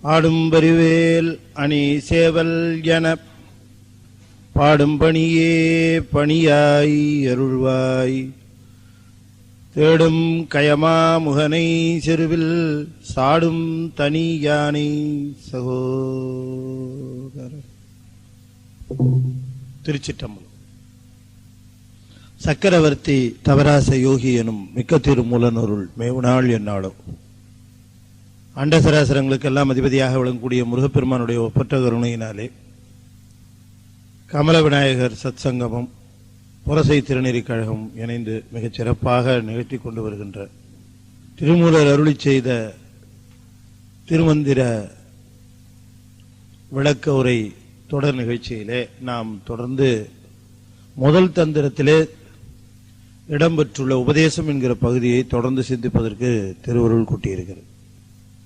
ஆடும் பரிவேல் அணி சேவல் என பாடும் பணியே பணியாய் அருள்வாய். தேடும் கயமா முகனை செருவில் சாடும் தனி யானை சகோதர. திருச்சிற்றம்பலம். சக்கரவர்த்தி தவராச யோகி எனும் மிக்க திருமூலனருள் மேவுநாள் என்னாலும் அண்டசராசரங்களுக்கெல்லாம் அதிபதியாக விளங்கக்கூடிய முருகப்பெருமானுடைய ஒப்பற்ற கருணையினாலே கமல விநாயகர் சத்சங்கமும் புரசை திருநெறி கழகம் இணைந்து மிகச் சிறப்பாக நிகழ்த்தி கொண்டு வருகின்ற திருமூலர் அருளி செய்த திருமந்திர விளக்க உரை தொடர் நிகழ்ச்சியிலே நாம் தொடர்ந்து முதல் தந்திரத்திலே இடம்பெற்றுள்ள உபதேசம் என்கிற பகுதியை தொடர்ந்து சிந்திப்பதற்கு திருவருள் கூட்டியிருக்கிறது.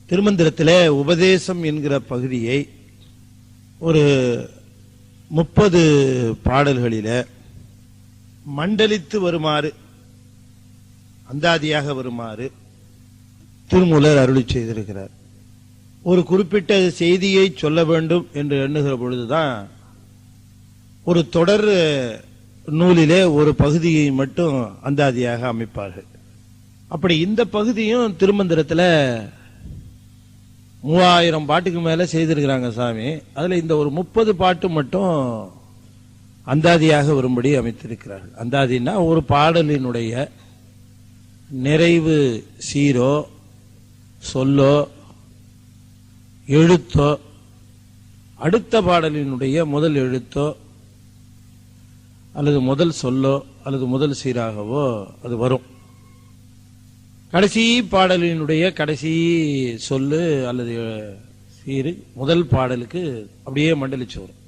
திருமந்திரத்திலே உபதேசம் என்கிற பகுதியை ஒரு 30 பாடல்களில மண்டலித்து வருமாறு, அந்தாதியாக வருமாறு திருமூலர் அருளி செய்திருக்கிறார். ஒரு குறிப்பிட்ட செய்தியை சொல்ல வேண்டும் என்று எண்ணுகிற பொழுதுதான் ஒரு தொடர் நூலிலே ஒரு பகுதியை மட்டும் அந்தாதியாக அமைப்பார்கள். அப்படி இந்த பகுதியும் திருமந்திரத்தில் 3000 பாட்டுக்கு மேல செய்திருக்கிறாங்க சாமி. அதுல இந்த ஒரு 30 பாட்டு மட்டும் அந்தாதியாக வரும்படி அமைத்திருக்கிறார்கள். அந்தாதினா ஒரு பாடலினுடைய நிறைவு சீரோ சொல்லோ எழுத்தோ அடுத்த பாடலினுடைய முதல் எழுத்தோ அல்லது முதல் சொல்லோ அல்லது முதல் சீராகவோ அது வரும். கடைசி பாடலினுடைய கடைசி சொல்லு அல்லது சீரு முதல் பாடலுக்கு அப்படியே மண்டலிச்சு வரும்.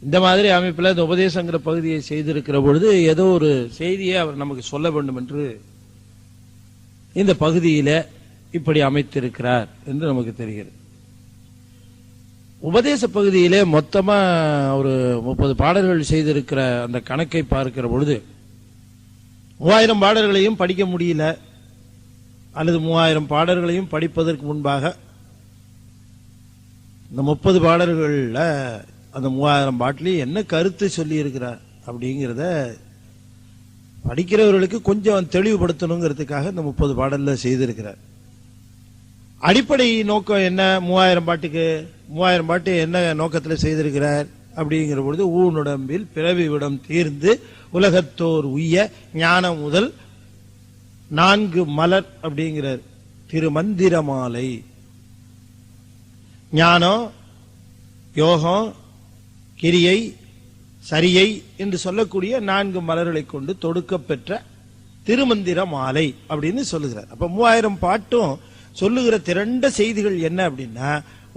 இந்த மாதிரி அமைப்பில் இந்த உபதேசங்கிற பகுதியை செய்திருக்கிற பொழுது ஏதோ ஒரு செய்தியை அவர் நமக்கு சொல்ல வேண்டும் என்று இந்த பகுதியில இப்படி அமைத்திருக்கிறார் என்று நமக்கு தெரிகிறது. உபதேச பகுதியிலே மொத்தமா ஒரு 30 பாடல்கள் செய்திருக்கிற அந்த கணக்கை பார்க்கிற பொழுது 3000 பாடல்களையும் படிக்க முடியல, அல்லது 3000 பாடல்களையும் படிப்பதற்கு முன்பாக இந்த 30 பாடல்கள்ல அந்த 3000 பாட்டிலையும் என்ன கருத்து சொல்லி இருக்கிறார் அப்படிங்கிறத படிக்கிறவர்களுக்கு கொஞ்சம் தெளிவுபடுத்தணுங்கிறதுக்காக இந்த 30 பாடல்ல செய்திருக்கிறார். அடிப்படை நோக்கம் என்ன? 3000 பாட்டுக்கு 3000 பாட்டு என்ன நோக்கத்தில் செய்திருக்கிறார் அப்படிங்கிற பொழுது, ஊனுடம்பில் பிறவி விடம் தீர்ந்து உலகத்தோர் உய்ய ஞானம் முதல் 4 மலர் அப்படிங்கிறார் திருமந்திர மாலை. ஞானம், யோகம், கிரியை, சரியை என்று சொல்லக்கூடிய 4 மலர்களை கொண்டு தொடுக்க பெற்ற திருமந்திர மாலை அப்படின்னு சொல்லுகிறார். அப்ப 3000 பாட்டும் சொல்லுகிற திரண்ட செய்திகள் என்ன அப்படின்னா,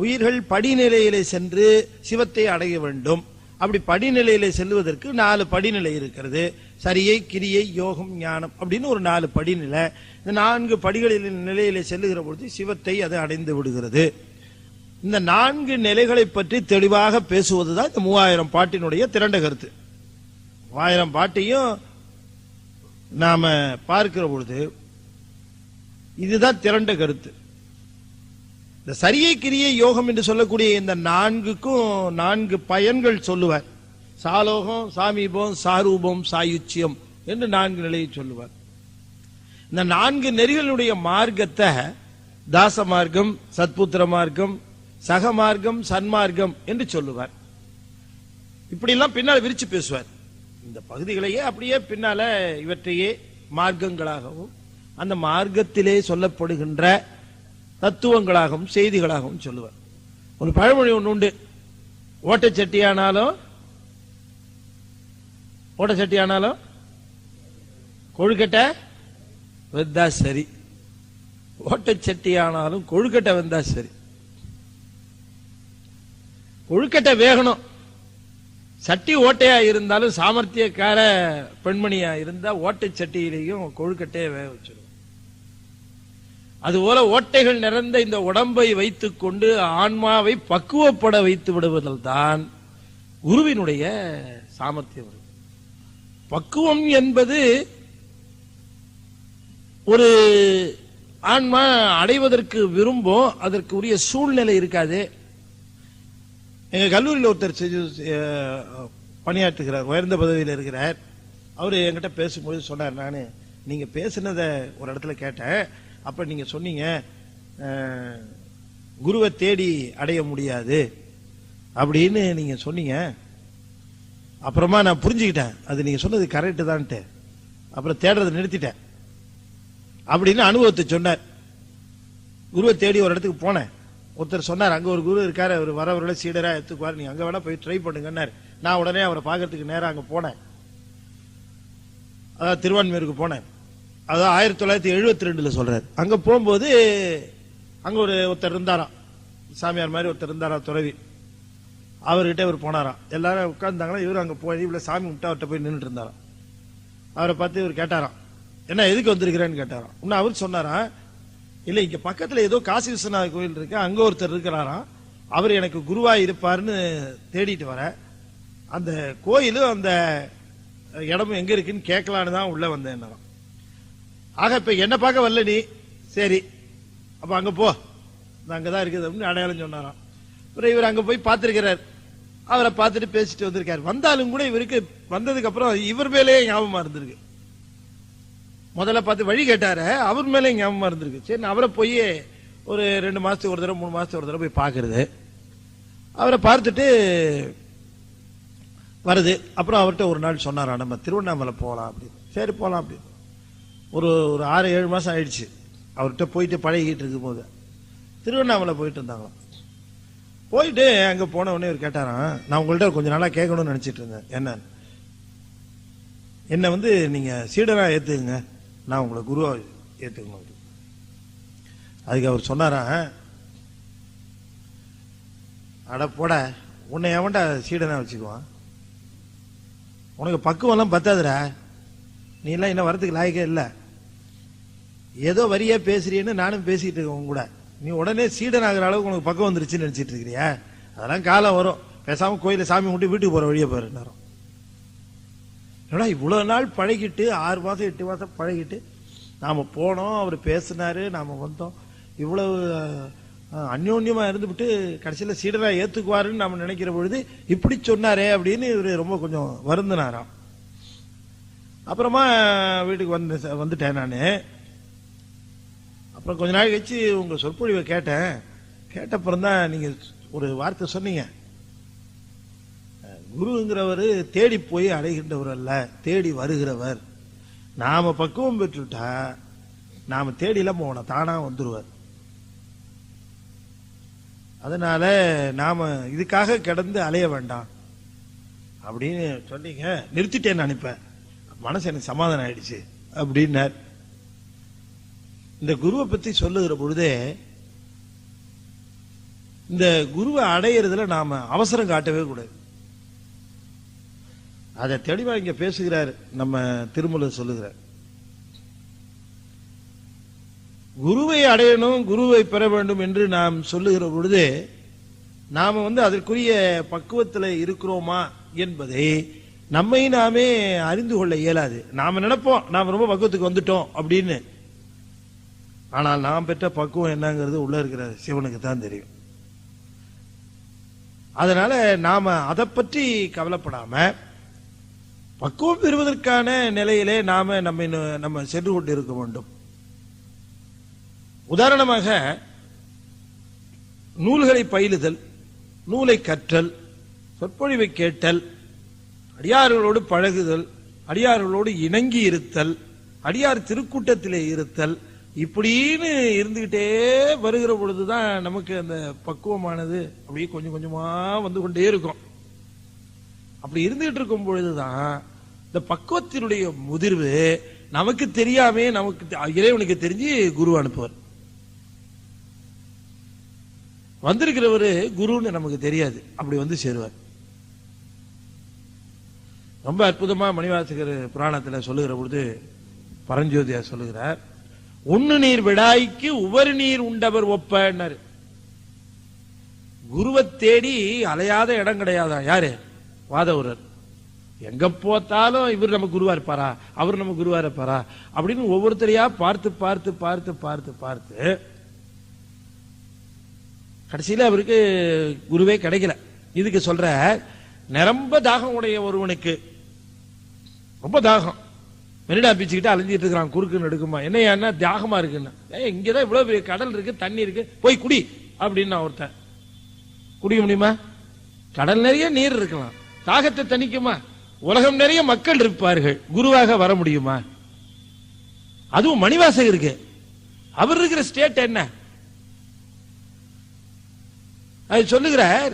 உயிர்கள் படிநிலையிலே சென்று சிவத்தை அடைய வேண்டும். அப்படி படிநிலையிலே செல்வதற்கு 4 படிநிலை இருக்கிறது. சரியை, கிரியை, யோகம், ஞானம் அப்படின்னு ஒரு 4 படிநிலை. இந்த 4 படிகளின் நிலையிலே செல்லுகிற பொழுது சிவத்தை அது அடைந்து விடுகிறது. இந்த 4 நிலைகளை பற்றி தெளிவாக பேசுவதுதான் இந்த 3000 பாட்டினுடைய திரண்ட கருத்து. 3000 பாட்டையும் நாம பார்க்கிற பொழுது இதுதான் திரண்ட கருத்து. இந்த சரியை, கிரியை, யோகம் என்று சொல்லக்கூடிய இந்த 4க்கும் 4 பயன்கள் சொல்லுவார். சாலோகம், சாமீபம், சாரூபம், சாயுச்சியம் என்று 4 நிலையை சொல்லுவார். இந்த 4 நெறிகளுடைய மார்க்கத்தை தாச மார்க்கம், சத்புத்திர மார்க்கம், சக மார்க்கம், சன்மார்க்கம் என்று சொல்லுவார். இப்படி எல்லாம் பின்னால் விரிச்சு பேசுவார். இந்த பகுதிகளையே அப்படியே பின்னால இவற்றையே மார்க்கங்களாகவும் அந்த மார்க்கத்திலே சொல்லப்படுகின்ற தத்துவங்களாகவும் செய்திகளாகவும் சொல்லுவார். ஒரு பழமொழி ஒன்று உண்டு, ஓட்டச்சட்டியானாலும் கொழுக்கட்டை வந்தா சரி, ஓட்டச்சட்டியானாலும் கொழுக்கட்டை வந்தா சரி. கொழுக்கட்டை வேகணும். சட்டி ஓட்டையா இருந்தாலும் சாமர்த்தியக்கார பெண்மணியா இருந்தா ஓட்டச்சட்டியிலையும் கொழுக்கட்டையை வேக வச்சிடும். அதுபோல ஓட்டைகள் நிறைந்த இந்த உடம்பை வைத்துக் கொண்டு ஆன்மாவை பக்குவப்பட வைத்து விடுவதில் தான் குருவினுடைய சாமர்த்தியம். பக்குவம் என்பது ஒரு ஆன்மா அடைவதற்கு விரும்பும், அதற்கு உரிய சூழ்நிலை இருக்காது. எங்க கல்லூரியில் ஒருத்தர் பணியாற்றுகிறார், உயர்ந்த பதவியில் இருக்கிறார். அவரு என்கிட்ட பேசும்போது சொன்னார், நானு நீங்க பேசுனத ஒரு இடத்துல கேட்டேன். அப்ப நீங்க சொன்னீங்க குருவை தேடி அடைய முடியாது அப்படின்னு நீங்க சொன்னீங்க. அப்புறமா நான் புரிஞ்சுக்கிட்டேன், அது நீங்க சொன்னது கரெக்ட் தான்ட்டு. அப்புறம் தேடுறதை நிறுத்திட்டேன் அப்படின்னு அனுபவத்தை சொன்னார். குருவை தேடி ஒரு இடத்துக்கு போனேன். ஒருத்தர் சொன்னார், அங்க ஒரு குரு இருக்காரு, அவர் வரவர்களை சீடரா எடுத்துக்குவார், நீங்க அங்க வேணா போய் ட்ரை பண்ணுங்கன்னாரு. நான் உடனே அவரை பார்க்கறதுக்கு நேரம் அங்க போனேன். அதாவது திருவான்மையூருக்கு போனேன். அதாவது 1972 சொல்றாரு. அங்க போகும்போது அங்க ஒருத்தர் இருந்தாராம், சாமியார் மாதிரி ஒருத்தர் இருந்தாராம், துறவி. அவர்கிட்ட இவர் போனாராம். எல்லாரும் உட்கார்ந்தாங்களா, இவரு அங்க போய் இவ்வளவு சாமி விட்டு அவர்கிட்ட போய் நின்றுட்டு இருந்தாராம். அவரை பார்த்து இவர் கேட்டாராம், என்ன எதுக்கு வந்திருக்கிறேன்னு கேட்டாராம். இன்னும் அவர் சொன்னாராம், இல்ல இங்க பக்கத்துல ஏதோ காசி விஸ்வநாத கோயில் இருக்கு, அங்க ஒருத்தர் இருக்கிறாராம், அவர் எனக்கு குருவா இருப்பாருன்னு தேடிட்டு வர, அந்த கோயிலும் அந்த இடமும் எங்க இருக்குன்னு கேட்கலான்னு தான் உள்ள வந்தேன். ஆக இப்ப என்ன பார்க்க வரல நீ, சரி அப்ப அங்க போ, அங்கதான் இருக்குது அப்படின்னு அடையாளம் சொன்னாராம். இவர் அங்க போய் பார்த்திருக்கிறார். அவரை பார்த்துட்டு பேசிட்டு வந்திருக்காரு. வந்தாலும் கூட இவருக்கு வந்ததுக்கு அப்புறம் இவர் மேலேயே ஞாபகமா இருந்திருக்கு. முதல்ல பார்த்து வழி கேட்டாரு, அவர் மேலே ஞாபகமா இருந்திருக்கு. சரி அவரை போய் ஒரு 2 மாசத்துக்கு ஒரு தடவை 3 மாசத்துக்கு ஒரு தடவை போய் பாக்குறது. அவரை பார்த்துட்டு வருது. அப்புறம் அவர்கிட்ட ஒரு நாள் சொன்னாரா, நம்ம திருவண்ணாமலை போகலாம் அப்படின்னு. சரி போலாம் அப்படின்னு. ஒரு 6-7 மாசம் ஆயிடுச்சு அவர்கிட்ட போயிட்டு பழகிட்டு இருக்கும் போது. திருவண்ணாமலை போயிட்டு இருந்தாங்களாம். போயிட்டு அங்க போன உடனே இவர் கேட்டாராம், நான் உங்கள்கிட்ட கொஞ்ச நாளா கேட்கணும்னு நினைச்சிட்டு இருந்தேன், என்ன நீங்க சீடரா ஏத்துக்குங்க, நான் உங்களை குருவா ஏத்துக்கணும். அதுக்கு அவர் சொன்னாரா, அட போட, உன்னை எவன்டா சீடனா வச்சுக்குவான், உனக்கு பக்குவம் எல்லாம் பத்தாதுடா, நீ எல்லாம் என்ன வரதுக்கு லாயக்கே இல்ல, ஏதோ வரியா பேசுறீன்னு நானும் பேசிட்டு இருக்கேன் உங்க கூட, நீ உடனே சீடன் ஆகிற அளவுக்கு உனக்கு பக்கம் வந்துருச்சுன்னு நினைச்சிட்டு இருக்கிறியா, அதெல்லாம் காலம் வரும், பேசாம கோயில சாமி கும்பிட்டு வீட்டுக்கு போற வழியே பாரு நேரம். இவ்வளவு நாள் பழகிட்டு 6 மாசம் 8 மாசம் பழகிட்டு நாம போனோம், அவர் பேசினாரு, நாம வந்தோம், இவ்வளவு அந்யோன்யமா இருந்துவிட்டு கடைசியில சீடரா ஏத்துக்குவாருன்னு நாம நினைக்கிற பொழுது இப்படி சொன்னாரே அப்படின்னு இவரு ரொம்ப கொஞ்சம் வருந்தினாராம். அப்புறமா வீட்டுக்கு வந்துட்டேன் நானு. அப்புறம் கொஞ்ச நாள் கழிச்சு உங்க சொற்பொழிவை கேட்டேன். கேட்டப்புறம் தான் நீங்க ஒரு வார்த்தை சொன்னீங்க, குருங்கிறவர் தேடி போய் அடைகின்றவர் அல்ல, தேடி வருகிறவர். நாம பக்குவம் பெற்றுட்டா நாம தேடிலாம் போகணும், தானா வந்துருவார். அதனால நாம இதுக்காக கிடந்து அலைய வேண்டாம் அப்படின்னு சொன்னீங்க. நிறுத்திட்டேன்னு நினைப்பேன், மனசு எனக்கு சமாதானம் ஆயிடுச்சு அப்படின்னார். இந்த குருவை பத்தி சொல்லுகிற பொழுதே இந்த குருவை அடையிறதுல நாம அவசரம் காட்டவே கூடாது. அதை தெளிவா இங்க பேசுகிறார் நம்ம திருமூலர் சொல்லுகிறார். குருவை அடையணும், குருவை பெற வேண்டும் என்று நாம் சொல்லுகிற பொழுது நாம அதற்குரிய பக்குவத்தில் இருக்கிறோமா என்பதை நம்மை நாமே அறிந்து கொள்ள இயலாது. நாம நினைப்போம் நாம ரொம்ப பக்குவத்துக்கு வந்துட்டோம் அப்படின்னு, ஆனால் நாம் பெற்ற பக்குவம் என்னங்கிறது உள்ள இருக்கிற சிவனுக்கு தான் தெரியும். அதனால நாம அதை பற்றி கவலைப்படாம பக்குவம் பெறுவதற்கான நிலையிலே நாம நம்ம சென்று கொண்டு இருக்க வேண்டும். உதாரணமாக நூல்களை பயிலுதல், நூலை கற்றல், சொற்பொழிவை கேட்டல், அடியார்களோடு பழகுதல், அடியார்களோடு இணங்கி இருத்தல், அடியார் திருக்கூட்டத்திலே இருத்தல், இப்படின்னு இருந்துகிட்டே வருகிற பொழுதுதான் நமக்கு அந்த பக்குவமானது அப்படியே கொஞ்சம் கொஞ்சமா வந்து கொண்டே இருக்கும். அப்படி இருந்துகிட்டு இருக்கும் பொழுதுதான் இந்த பக்குவத்தினுடைய முதிர்வு நமக்கு தெரியாமே நமக்கு இறைவனுக்கு தெரிஞ்சு குரு அனுப்புவார். வந்திருக்கிறவரு குருன்னு நமக்கு தெரியாது, அப்படி வந்து சேருவார். ரொம்ப அற்புதமா மணிவாசகர் புராணத்துல சொல்லுகிற பொழுது பரஞ்சோதியார் சொல்லுகிறார், உண்ணு நீர் விடாய்க்கு உவரு நீர் உண்டவர் ஒப்பன்னாரு. குருவை தேடி அலையாத இடம் கிடையாதா யாரு? வாதவூரர். எங்க போத்தாலும் இவர் நம்ம குருவா இருப்பாரா, அவர் நம்ம குருவா இருப்பாரா அப்படின்னு ஒவ்வொருத்தரையா பார்த்து பார்த்து பார்த்து பார்த்து பார்த்து கடைசியில அவருக்கு குருவே கிடைக்கல. இதுக்கு சொல்ற, நிரம்ப தாகம் உடைய ஒருவனுக்கு, ரொம்ப தாகம், மெரினா பீச்சுக்கிட்ட அலைஞ்சிட்டு இருக்கிறான், குறுக்குன்னு எடுக்குமா, என்ன தியாகமா இருக்குன்னு, இங்கதான் இவ்வளவு பெரிய கடல் இருக்கு, தண்ணி இருக்கு, போய் குடி அப்படின்னு ஒருத்தன் குடிக்க முடியுமா? கடல் நிறைய நீர் இருக்கலாம், தாகத்தை தணிக்குமா? உலகம் நிறைய மக்கள் இருப்பார்கள், குருவாக வர முடியுமா? அதுவும் மணிவாசகருக்கு அவர் இருக்கிற ஸ்டேட் என்ன அது சொல்லுகிறார்.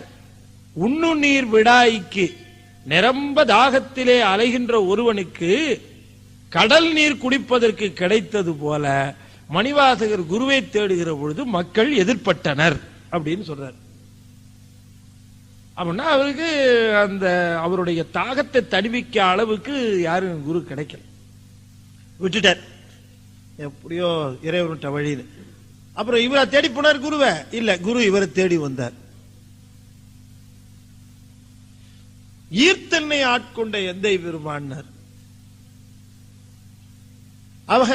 உண்ணு நீர் விடாய்க்கு, நிரம்ப தாகத்திலே அலைகின்ற ஒருவனுக்கு கடல் நீர் குடிப்பதற்கு கிடைத்தது போல மணிவாசகர் குருவை தேடுகிற பொழுது மக்கள் எதிர்பட்டனர் அப்படின்னு சொல்றார். அப்படின்னா அவருக்கு அந்த அவருடைய தாகத்தை தணிவிக்க அளவுக்கு யாரும் குரு கிடைக்கல, விட்டுட்டார், எப்படியோ இறைவனுட்ட வழின்னு. அப்புறம் இவரை தேடி போனார் குருவை இல்ல, குரு இவரை தேடி வந்தார். ஈர்த்தன்னை ஆட்கொண்ட எந்தை பெருமானார். அவங்க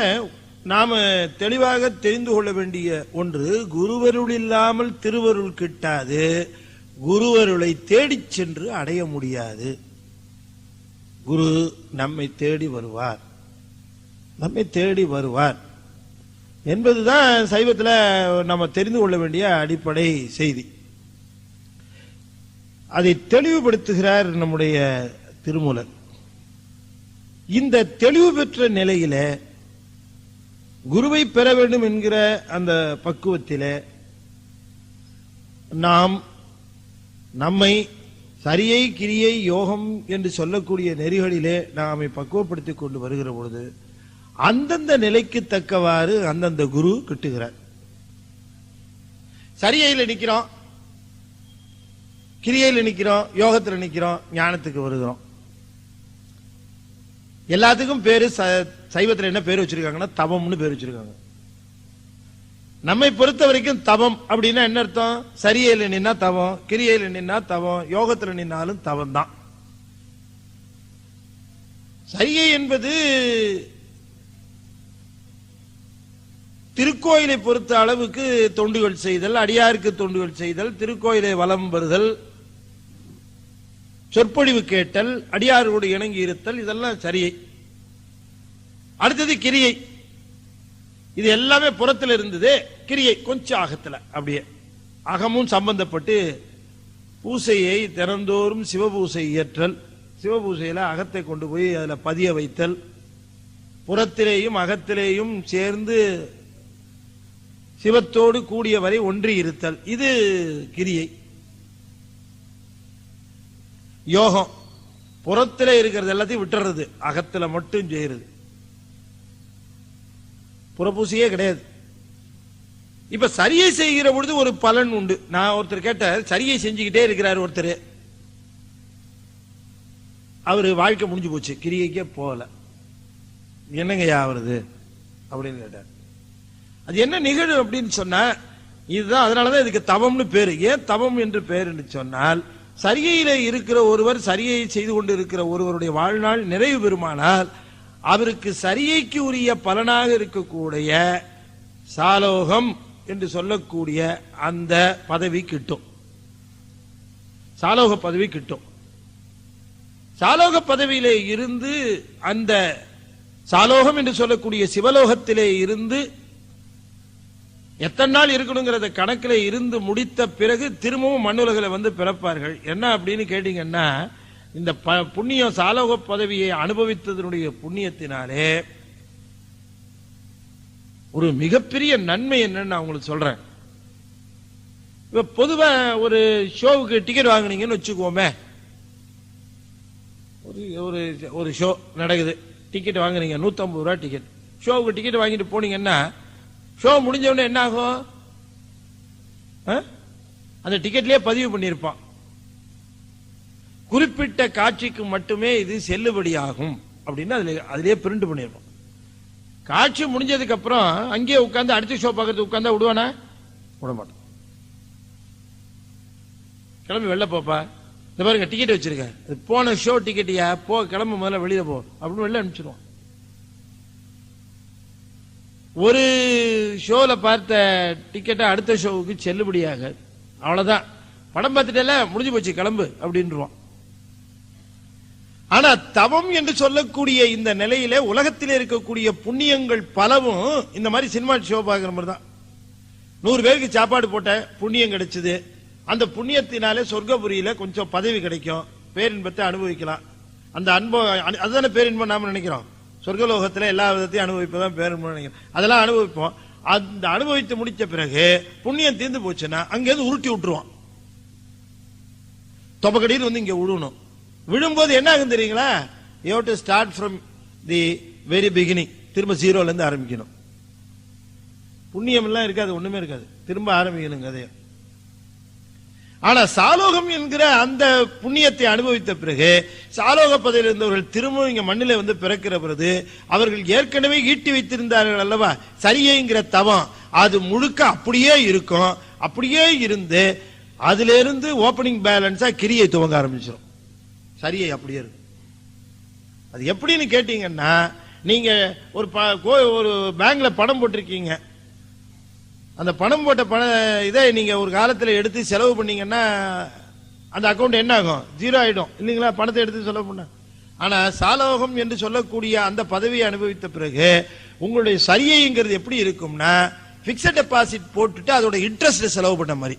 நாம தெளிவாக தெரிந்து கொள்ள வேண்டிய ஒன்று, குருவருள் இல்லாமல் திருவருள் கிட்டாது, குருவருளை தேடிச் சென்று அடைய முடியாது. குரு நம்மை தேடி வருவார், நம்மை தேடி வருவார் என்பதுதான் சைவத்தில் நம்ம தெரிந்து கொள்ள வேண்டிய அடிப்படை செய்தி. அதை தெளிவுபடுத்துகிறார் நம்முடைய திருமூலர். இந்த தெளிவு பெற்ற நிலையில குருவை பெற வேண்டும் என்கிற அந்த பக்குவத்திலே நாம் நம்மை சரியை கிரியை யோகம் என்று சொல்லக்கூடிய நெறிகளிலே நாம் பக்குவப்படுத்திக் கொண்டு வருகிற பொழுது அந்தந்த நிலைக்கு தக்கவாறு அந்தந்த குரு கிட்டுகிறார். சரியையில் நிக்கிறோம், கிரியையில் நிக்கிறோம், யோகத்தில் நிக்கிறோம், ஞானத்துக்கு வருகிறோம். எல்லாத்துக்கும் பேரு சைவத்தில் என்ன பேர் வச்சிருக்காங்கன்னா தவம்னு பேர் வச்சிருக்காங்க. நம்மை பொறுத்த வரைக்கும் தவம் அப்படின்னா என்ன அர்த்தம்? சரியையில் நின்னா தவம், கிரியையில் நின்னா தவம், யோகத்தில் நின்னாலும் தவம் தான். சரியை என்பது திருக்கோயிலை பொறுத்த அளவுக்கு தொண்டுகள் செய்தல், அடியாருக்கு தொண்டுகள் செய்தல், திருக்கோயிலை வலம் வருதல், சொற்பொழிவு கேட்டல், அடியாரோடு இணங்கி இருத்தல், இதெல்லாம் சரியை. அடுத்தது கிரியை. இது எல்லாமே புறத்தில் இருந்தது, கிரியை கொஞ்சம் அகத்துல, அப்படியே அகமும் சம்பந்தப்பட்டு பூசையை தினந்தோறும் சிவபூசை இயற்றல், சிவபூசையில அகத்தை கொண்டு போய் அதுல பதிய வைத்தல், புறத்திலேயும் அகத்திலேயும் சேர்ந்து சிவத்தோடு கூடிய வரை ஒன்றி இருத்தல், இது கிரியை. யோகம் புறத்திலே இருக்கிறது எல்லாத்தையும் விட்டுறது, அகத்துல மட்டும் செய்யறது, புறப்பூசையே கிடையாது. இப்ப சரியை செய்கிற பொழுது ஒரு பலன் உண்டு. நான் ஒருத்தர் கேட்ட, சரியை செஞ்சுக்கிட்டே இருக்கிறார் ஒருத்தர், அவரு வாழ்க்கை முடிஞ்சு போச்சு, கிரியைக்கே போகல, என்னங்கய்யா வருது அப்படின்னு கேட்டார். அது என்ன நிகழும் அப்படின்னு சொன்னா, இதுதான், அதனாலதான் இதுக்கு தவம்னு பேரு. ஏன் தவம் என்று பேர் என்று சொன்னால், சரியில இருக்கிற ஒருவர், சரியை செய்து கொண்டு இருக்கிற ஒருவருடைய வாழ்நாள் நிறைவு பெறுமானால் அவருக்கு சரியைக்கு உரிய பலனாக இருக்கக்கூடிய சாலோகம் என்று சொல்லக்கூடிய அந்த பதவி கிட்டும், சாலோக பதவி கிட்டும். சாலோக பதவியிலே இருந்து அந்த சாலோகம் என்று சொல்லக்கூடிய சிவலோகத்திலே இருந்து எத்தனை நாள் இருக்கணுங்கிறத கணக்கில் இருந்து முடித்த பிறகு திரும்பவும் மண்ணுலகில் வந்து பிறப்பார்கள். என்ன அப்படின்னு கேட்டீங்கன்னா, இந்த புண்ணியம் சாலோக பதவியை அனுபவித்ததனுடைய புண்ணியத்தினாலே ஒரு மிகப்பெரிய நன்மை என்னன்னு நான் உங்களுக்கு சொல்றேன். இப்ப பொதுவா ஒரு ஷோவுக்கு டிக்கெட் வாங்கினீங்கன்னு வச்சுக்கோமே, ஒரு ஷோ நடக்குது, டிக்கெட் வாங்குறீங்க, 150 ரூபாய் டிக்கெட். ஷோவுக்கு டிக்கெட் வாங்கிட்டு போனீங்கன்னா ஷோ முடிஞ்ச உடனே என்ன ஆகும்? அந்த டிக்கெட்லயே பதிவு பண்ணிருப்பான், குறிப்பிட்ட காட்சிக்கு மட்டுமே இது செல்லுபடியாகும் அப்படின்னு அதுலயே பிரிண்ட் பண்ணிருப்பான். காட்சி முடிஞ்சதுக்கு அப்புறம் அங்கேயே உட்கார்ந்து அடுத்த ஷோ பார்க்கறது உட்கார்ந்தா விடுவானா? விட மாட்டான். கிளம்பி வெளில போப்பா, இந்த பாருங்க டிக்கெட் வச்சிருக்கேன், போன ஷோ டிக்கெட்டியா, போ கிளம்பு, முதல்ல வெளியில போ அப்படின்னு வெளில அனுப்பிச்சிருவோம். ஒரு ஷோல பார்த்த டிக்கெட்டை அடுத்த ஷோவுக்கு செல்லுபடியாக, அவ்வளவுதான், படம் பார்த்துட்டல முடிஞ்சு போச்சு கிளம்பு அப்படின்றான். ஆனா தவம் என்று சொல்லக்கூடிய இந்த நிலையில உலகத்திலே இருக்கக்கூடிய புண்ணியங்கள் பலவும் இந்த மாதிரி சினிமா ஷோ பார்க்கிற மாதிரி தான். 100 பேருக்கு சாப்பாடு போட்ட புண்ணியம் கிடைச்சது, அந்த புண்ணியத்தினாலே சொர்க்கபுரியில கொஞ்சம் பதவி கிடைக்கும், பேரின்பத்தை அனுபவிக்கலாம். அந்த அனுபவம் அதுதானே பேரின்பம் நாம நினைக்கிறோம். சொர்க்கலோகத்துல எல்லா விதத்தையும் அனுபவிப்பதான் பேரின்பம் நினைக்கிறோம். அதெல்லாம் அனுபவிப்போம். அந்த அனுபவித்து முடிச்ச பிறகு புண்ணியம் தீர்ந்து போச்சுன்னா அங்கிருந்து உருட்டி விட்டுருவான். தொப்பக்கடியில் வந்து இங்க விழணும். விழும்போது என்ன ஆகும் தெரியுங்களா? You have to start from the very beginning. திரும்ப ஜீரோல இருந்து ஆரம்பிக்கணும். புண்ணியம் எல்லாம் இருக்காது, ஒண்ணுமே இருக்காது, திரும்ப ஆரம்பிக்கணுங்க அதே. ஆனா சாலோகம் என்கிற அந்த புண்ணியத்தை அனுபவித்த பிறகு சாலோக பதவியில் இருந்தவர்கள் திரும்ப இங்க மண்ணில வந்து பிறக்கிற பிறகு அவர்கள் ஏற்கனவே ஈட்டி வைத்திருந்தார்கள் அல்லவா சரியைங்கிற தவம், அது முழுக்க அப்படியே இருக்கும். அப்படியே இருந்து அதுல இருந்து ஓபனிங் பேலன்ஸா கிரியை துவங்க ஆரம்பிச்சிடும். சரியை அப்படியே இருக்கும். அது எப்படின்னு கேட்டீங்கன்னா, நீங்க ஒரு பேங்க்ல பணம் போட்டிருக்கீங்க, அந்த பணம் போட்ட இதை நீங்க ஒரு காலத்துல எடுத்து செலவு பண்ணீங்கன்னா அந்த அக்கௌண்ட் என்ன ஆகும்? ஜீரோ ஆயிடும் இல்லீங்களா, பணத்தை எடுத்து செலவு பண்ண. ஆனா சாலோகம் என்று சொல்லக்கூடிய அந்த பதவியை அனுபவித்த பிறகு உங்களுடைய சரியைங்கிறது எப்படி இருக்கும்னா, பிக்ஸட் டெபாசிட் போட்டுட்டு அதோட இன்ட்ரெஸ்ட் செலவு பண்ண மாதிரி.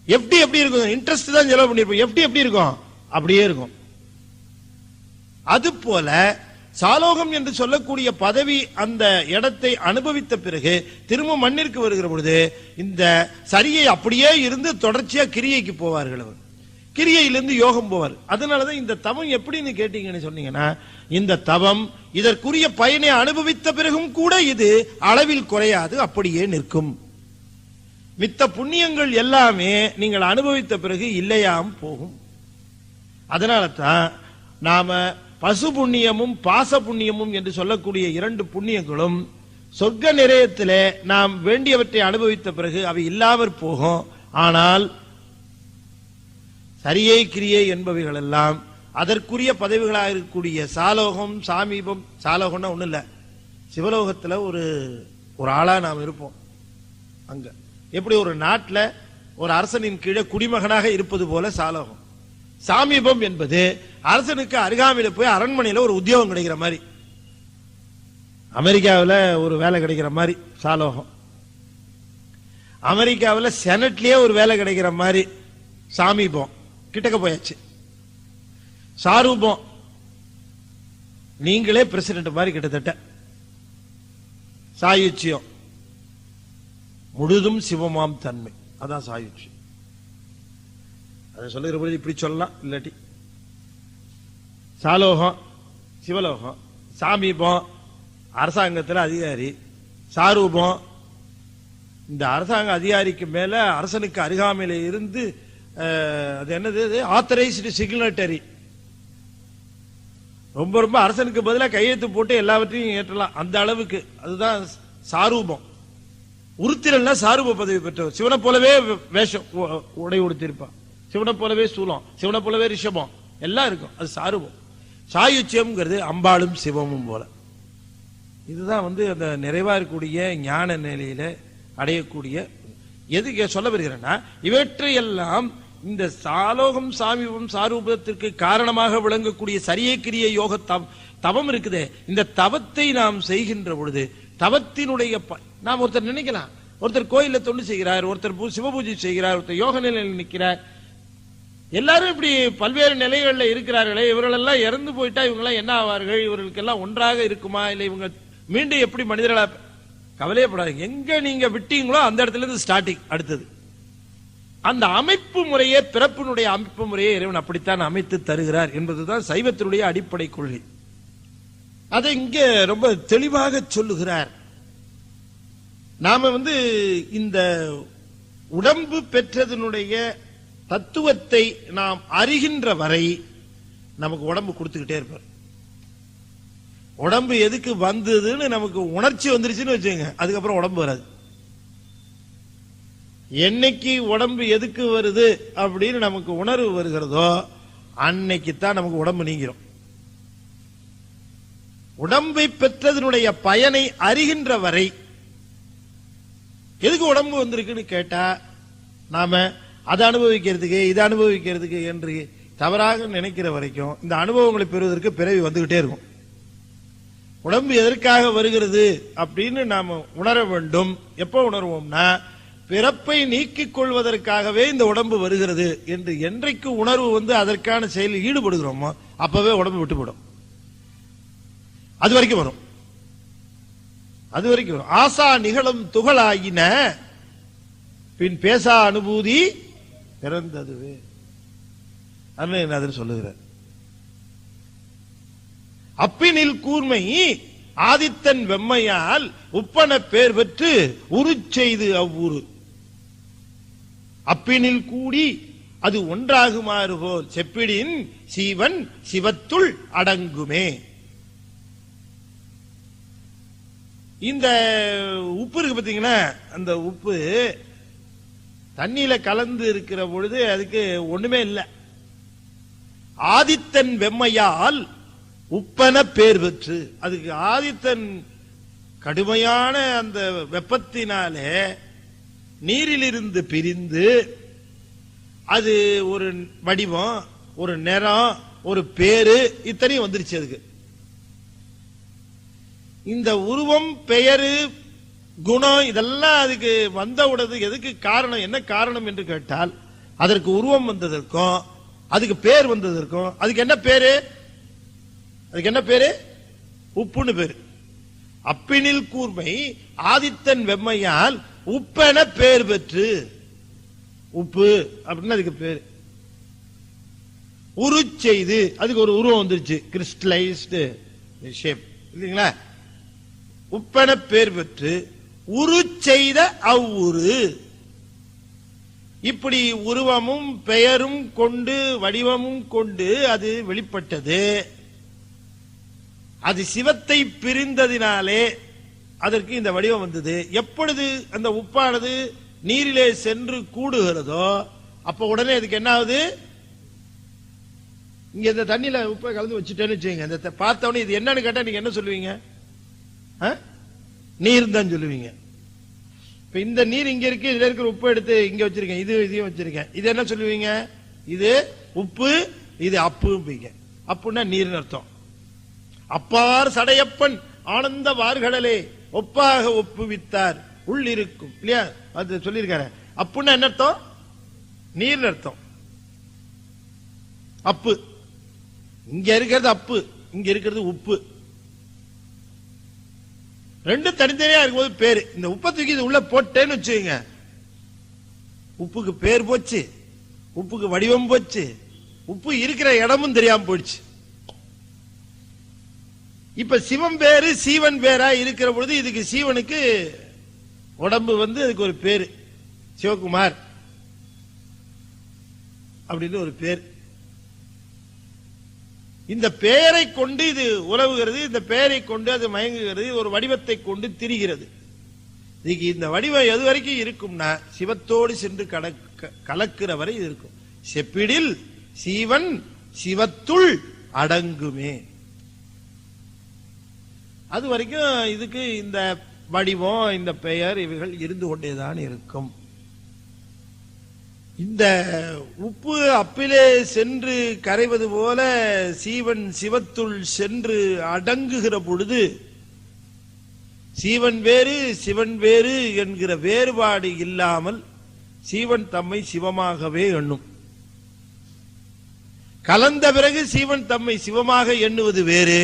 எஃப்டி எப்படி இருக்கும்? இன்ட்ரெஸ்ட் தான் செலவு பண்ணிருப்போம். எஃப்டி எப்படி இருக்கும்? அப்படியே இருக்கும். அது போல சாலோகம் என்று சொல்லக்கூடிய பதவி அந்த இடத்தை அனுபவித்த பிறகு திரும்ப மண்ணிற்கு வருகிற பொழுது இந்த சரியை அப்படியே இருந்து தொடர்ச்சியா கிரியைக்கு போவார்கள். அவர் கிரியையிலிருந்து யோகம் போவார். அதனாலதான் இந்த தவம் எப்படின்னு கேட்டீங்கன்னு சொன்னீங்கன்னா, இந்த தவம் இதற்குரிய பயனை அனுபவித்த பிறகும் கூட இது அளவில் குறையாது, அப்படியே நிற்கும். மித்த புண்ணியங்கள் எல்லாமே நீங்கள் அனுபவித்த பிறகு இல்லையாம் போகும். அதனால தான் நாம பசு புண்ணியமும் பாச புண்ணியமும் என்று சொல்லக்கூடிய 2 புண்ணியங்களும் சொர்க்க நிறையத்திலே நாம் வேண்டியவற்றை அனுபவித்த பிறகு அவை இல்லாமற் போகும். ஆனால் சரியை கிரியை என்பவைகள் எல்லாம் அதற்குரிய பதவிகளாக இருக்கக்கூடிய சாலோகம் சாமீபம். சாலோகம்னா ஒண்ணு இல்ல, சிவலோகத்துல ஒரு ஆளா நாம் இருப்போம். அங்க எப்படி ஒரு நாட்டில் ஒரு அரசனின் கீழே குடிமகனாக இருப்பது போல சாலோகம். சாமீபம் என்பது அரசனுக்கு அருகாமையில போய் அரண்மனையில ஒரு உத்தியோகம் கிடைக்கிற மாதிரி, அமெரிக்காவில் ஒரு வேலை கிடைக்கிற மாதிரி சாலோகம். அமெரிக்காவில் செனட்லயே ஒரு வேலை கிடைக்கிற மாதிரி சாமீபம், கிட்டக்க போயாச்சு. சாரூபம், நீங்களே பிரசிடென்ட் மாதிரி கிட்டத்தட்ட. சாயுச்சியம், முழுதும் சிவமாம் தன்மை, அதான் சாயுச்சி. அதை சொல்லுகிற பொழுது இப்படி சொல்லலாம், இல்லாட்டி சாலோகம் சிவலோகம், சாமீபம் அரசாங்கத்தில் அதிகாரி, சாரூபம் இந்த அரசாங்க அதிகாரிக்கு மேல அரசனுக்கு அருகாமையில இருந்து அது என்னது ஆத்தரைஸ்டு சிக்னட்டரி, ரொம்ப ரொம்ப அரசனுக்கு பதிலாக கையெழுத்து போட்டு எல்லாவற்றையும் ஏற்றலாம் அந்த அளவுக்கு, அதுதான் சாரூபம். உருத்திரல்ல சாரூப பதவி பெற்றவர். சிவனை போலவே வேஷம் உடை உடுத்திருப்பான், சிவனை போலவே சூலம், சிவனை போலவே ரிஷபம் எல்லாம் இருக்கும், அது சாரூபம். சாயுச்சியம்ங்கிறது அம்பாளும் சிவமும் போல. இதுதான் அந்த நிறைவா இருக்கக்கூடிய ஞான நிலையில அடையக்கூடிய. எதுக்கு சொல்ல வருகிறேன்னா, இவற்றையெல்லாம் இந்த சாலோகம் சாமீபம் சாரூபத்திற்கு காரணமாக விளங்கக்கூடிய சரியை கிரிய யோக தவம் இருக்குதே, இந்த தவத்தை நாம் செய்கின்ற பொழுது தவத்தினுடைய நாம் ஒருத்தர் நினைக்கலாம், ஒருத்தர் கோயில தொண்டு செய்கிறார், ஒருத்தர் சிவபூஜை செய்கிறார், ஒருத்தர் யோக நிலையில் நிற்கிறார், எல்லாரும் இப்படி பல்வேறு நிலைகளில் இருக்கிறார்களே, இவர்களெல்லாம் இறந்து போயிட்டா இவங்க எல்லாம் என்ன ஆவார்கள், இவர்களுக்கெல்லாம் ஒன்றாக இருக்குமா, இல்லை இவங்க மீண்டும் எப்படி மனிதர்களா? கவலையப்படாதீங்க, எங்க நீங்க விட்டீங்களோ அந்த இடத்துல இருந்து ஸ்டார்டிங் அடுத்தது. அந்த அமைப்பு முறையே, பிறப்பினுடைய அமைப்பு முறையே இறைவன் அப்படித்தான் அமைத்து தருகிறார் என்பதுதான் சைவத்தினுடைய அடிப்படை கொள்கை. அதை இங்கே ரொம்ப தெளிவாக சொல்லுகிறார். நாம இந்த உடம்பு பெற்றதனுடைய தத்துவத்தை நாம் அறிகின்ற வரை நமக்கு உடம்பு கொடுத்துக்கிட்டே இருப்பார். உடம்பு எதுக்கு வந்ததுன்னு நமக்கு உணர்ச்சி வந்துருச்சுன்னு வச்சுங்க, அதுக்கப்புறம் உடம்பு வராது. என்னைக்கு உடம்பு எதுக்கு வருது அப்படின்னு நமக்கு உணர்வு வருகிறதோ அன்னைக்கு தான் நமக்கு உடம்பு நீங்கிரும். உடம்பை பெற்றதனுடைய பயனை அறிகின்ற வரை எதுக்கு உடம்பு வந்திருக்குன்னு கேட்டா நாம அதை அனுபவிக்கிறதுக்கு இதை அனுபவிக்கிறதுக்கு என்று தவறாக நினைக்கிற வரைக்கும் இந்த அனுபவங்களை பெறுவதற்கு பிறவி வந்துகிட்டே இருக்கும். உடம்பு எதற்காக வருகிறது அப்படின்னு நாம உணர வேண்டும். எப்ப உணர்வோம்னா பிறப்பை நீக்கிக் கொள்வதற்காகவே இந்த உடம்பு வருகிறது என்று என்றைக்கு உணர்வு வந்து அதற்கான செயலில் ஈடுபடுகிறோமோ அப்பவே உடம்பு விட்டுவிடும். அது வரைக்கும் வரும். அது வரைக்கும் வரும். ஆசா நிகழும் துகளாயின பின் பேசா அனுபூதி பிறந்ததுவே அருணகிரிநாதர் சொல்லுகிறார். அப்பினில் கூர்மை ஆதித்தன் வெம்மையால் உப்பன பேர் பெற்று உருச்செய்து அவ்வூரு. அப்பினில் கூடி அது ஒன்றாகுமாறு போல் செப்பிடின் சீவன் சிவத்துள் அடங்குமே. இந்த உப்பு இருக்கு பாத்தீங்கன்னா, அந்த உப்பு தண்ணியில கலந்து இருக்கிற பொழுது அதுக்கு ஒண்ணுமே இல்லை. ஆதித்தன் வெம்மையால் உப்பன பேர் பெற்று, அதுக்கு ஆதித்தன் கடுமையான அந்த வெப்பத்தினாலே நீரிலிருந்து பிரிந்து அது ஒரு வடிவம், ஒரு நிறம், ஒரு பேரு இத்தனையும் வந்துருச்சு. அதுக்கு இந்த உருவம், பெயரு, குணம் இதெல்லாம் அதுக்கு வந்த உடனே எதுக்கு காரணம், என்ன காரணம் என்று கேட்டால் அதற்கு உருவம் வந்ததற்கும் அதுக்கு பேர் வந்ததற்கும் அதுக்கு என்ன பேரு, அதுக்கு என்ன பேரு, உப்புன்னு பேரு. அப்பினில் கூர்மை ஆதித்தன் வெம்மையால் உப்பென பேர் பெற்று, உப்பு அப்படின்னு அதுக்கு பேரு. உரு செய்து அதுக்கு ஒரு உருவம் வந்துருச்சு, கிறிஸ்டலைஸ்டு ஷேப் இல்லைங்களா. உப்பென பேர் பெற்று உரு செய்த அவ்வுரு. இப்படி உருவமும் பெயரும் கொண்டு வடிவமும் கொண்டு அது வெளிப்பட்டது. அது சிவத்தை பிரிந்ததினாலே அதற்கு இந்த வடிவம் வந்தது. எப்பொழுது அந்த உப்பானது நீரிலே சென்று கூடுகிறதோ அப்ப உடனே அதுக்கு என்ன ஆகுது, இங்க இந்த தண்ணியில உப்பை கலந்து வச்சுட்டேன்னு வச்சுங்க, இந்த பார்த்தவொடனே இது என்னன்னு கேட்டா நீங்க என்ன சொல்லுவீங்க, நீர் தான் சொல்லுவீங்க. இப்ப இந்த நீர் இங்க இருக்கு, இதுல இருக்கிற உப்பு எடுத்து இங்க வச்சிருக்கேன், இதையும் வச்சிருக்கேன், இது என்ன சொல்லுவீங்க, இது உப்பு, இது அப்பும்பீங்க. அப்புன்னா நீர்னு அர்த்தம். அப்பார் சடையப்பன் ஆனந்த வார்கடலே ஒப்பாக ஒப்புவித்தார் உள் இருக்கும் இல்லையா, அது சொல்லியிருக்காரு. அப்புன்னா என்ன அர்த்தம், நீர் அர்த்தம். அப்பு இங்க இருக்கிறது அப்பு, இங்க இருக்கிறது உப்பு. ரெண்டு தனித்தனியா இருக்கும்போது பேரு. இந்த உப்பை தூக்கி இது உள்ள போட்டேன்னு வச்சுக்கோங்க, உப்புக்கு பேர் போச்சு, உப்புக்கு வடிவம் போச்சு, உப்பு இருக்கிற இடமும் தெரியாம போயிடுச்சு. இப்ப சிவம் பேரு சீவன் பேரா இருக்கிற பொழுது இதுக்கு சீவனுக்கு உடம்பு வந்து அதுக்கு ஒரு பேரு, சிவகுமார் அப்படின்னு ஒரு பேர். இந்த பெயரை கொண்டு இது உலவுகிறது, இந்த பெயரை கொண்டு அது மயங்குகிறது, ஒரு வடிவத்தை கொண்டு திரிகிறது. இதுக்கு இந்த வடிவம் எது வரைக்கும் இருக்கும்னா சிவத்தோடு சென்று கலக்கிற வரை இருக்கும். செப்பிடில் சீவன் சிவத்துள் அடங்குமே. அது வரைக்கும் இதுக்கு இந்த வடிவம், இந்த பெயர் இவைகள் இருந்து கொண்டேதான் இருக்கும். இந்த உப்பு அப்பிலே சென்று கரைவது போல சீவன் சிவத்துள் சென்று அடங்குகிற பொழுது சீவன் வேறு சிவன் வேறு என்கிற வேறுபாடு இல்லாமல் சீவன் தம்மை சிவமாகவே எண்ணும். கலந்த பிறகு சீவன் தம்மை சிவமாக எண்ணுவது வேறு,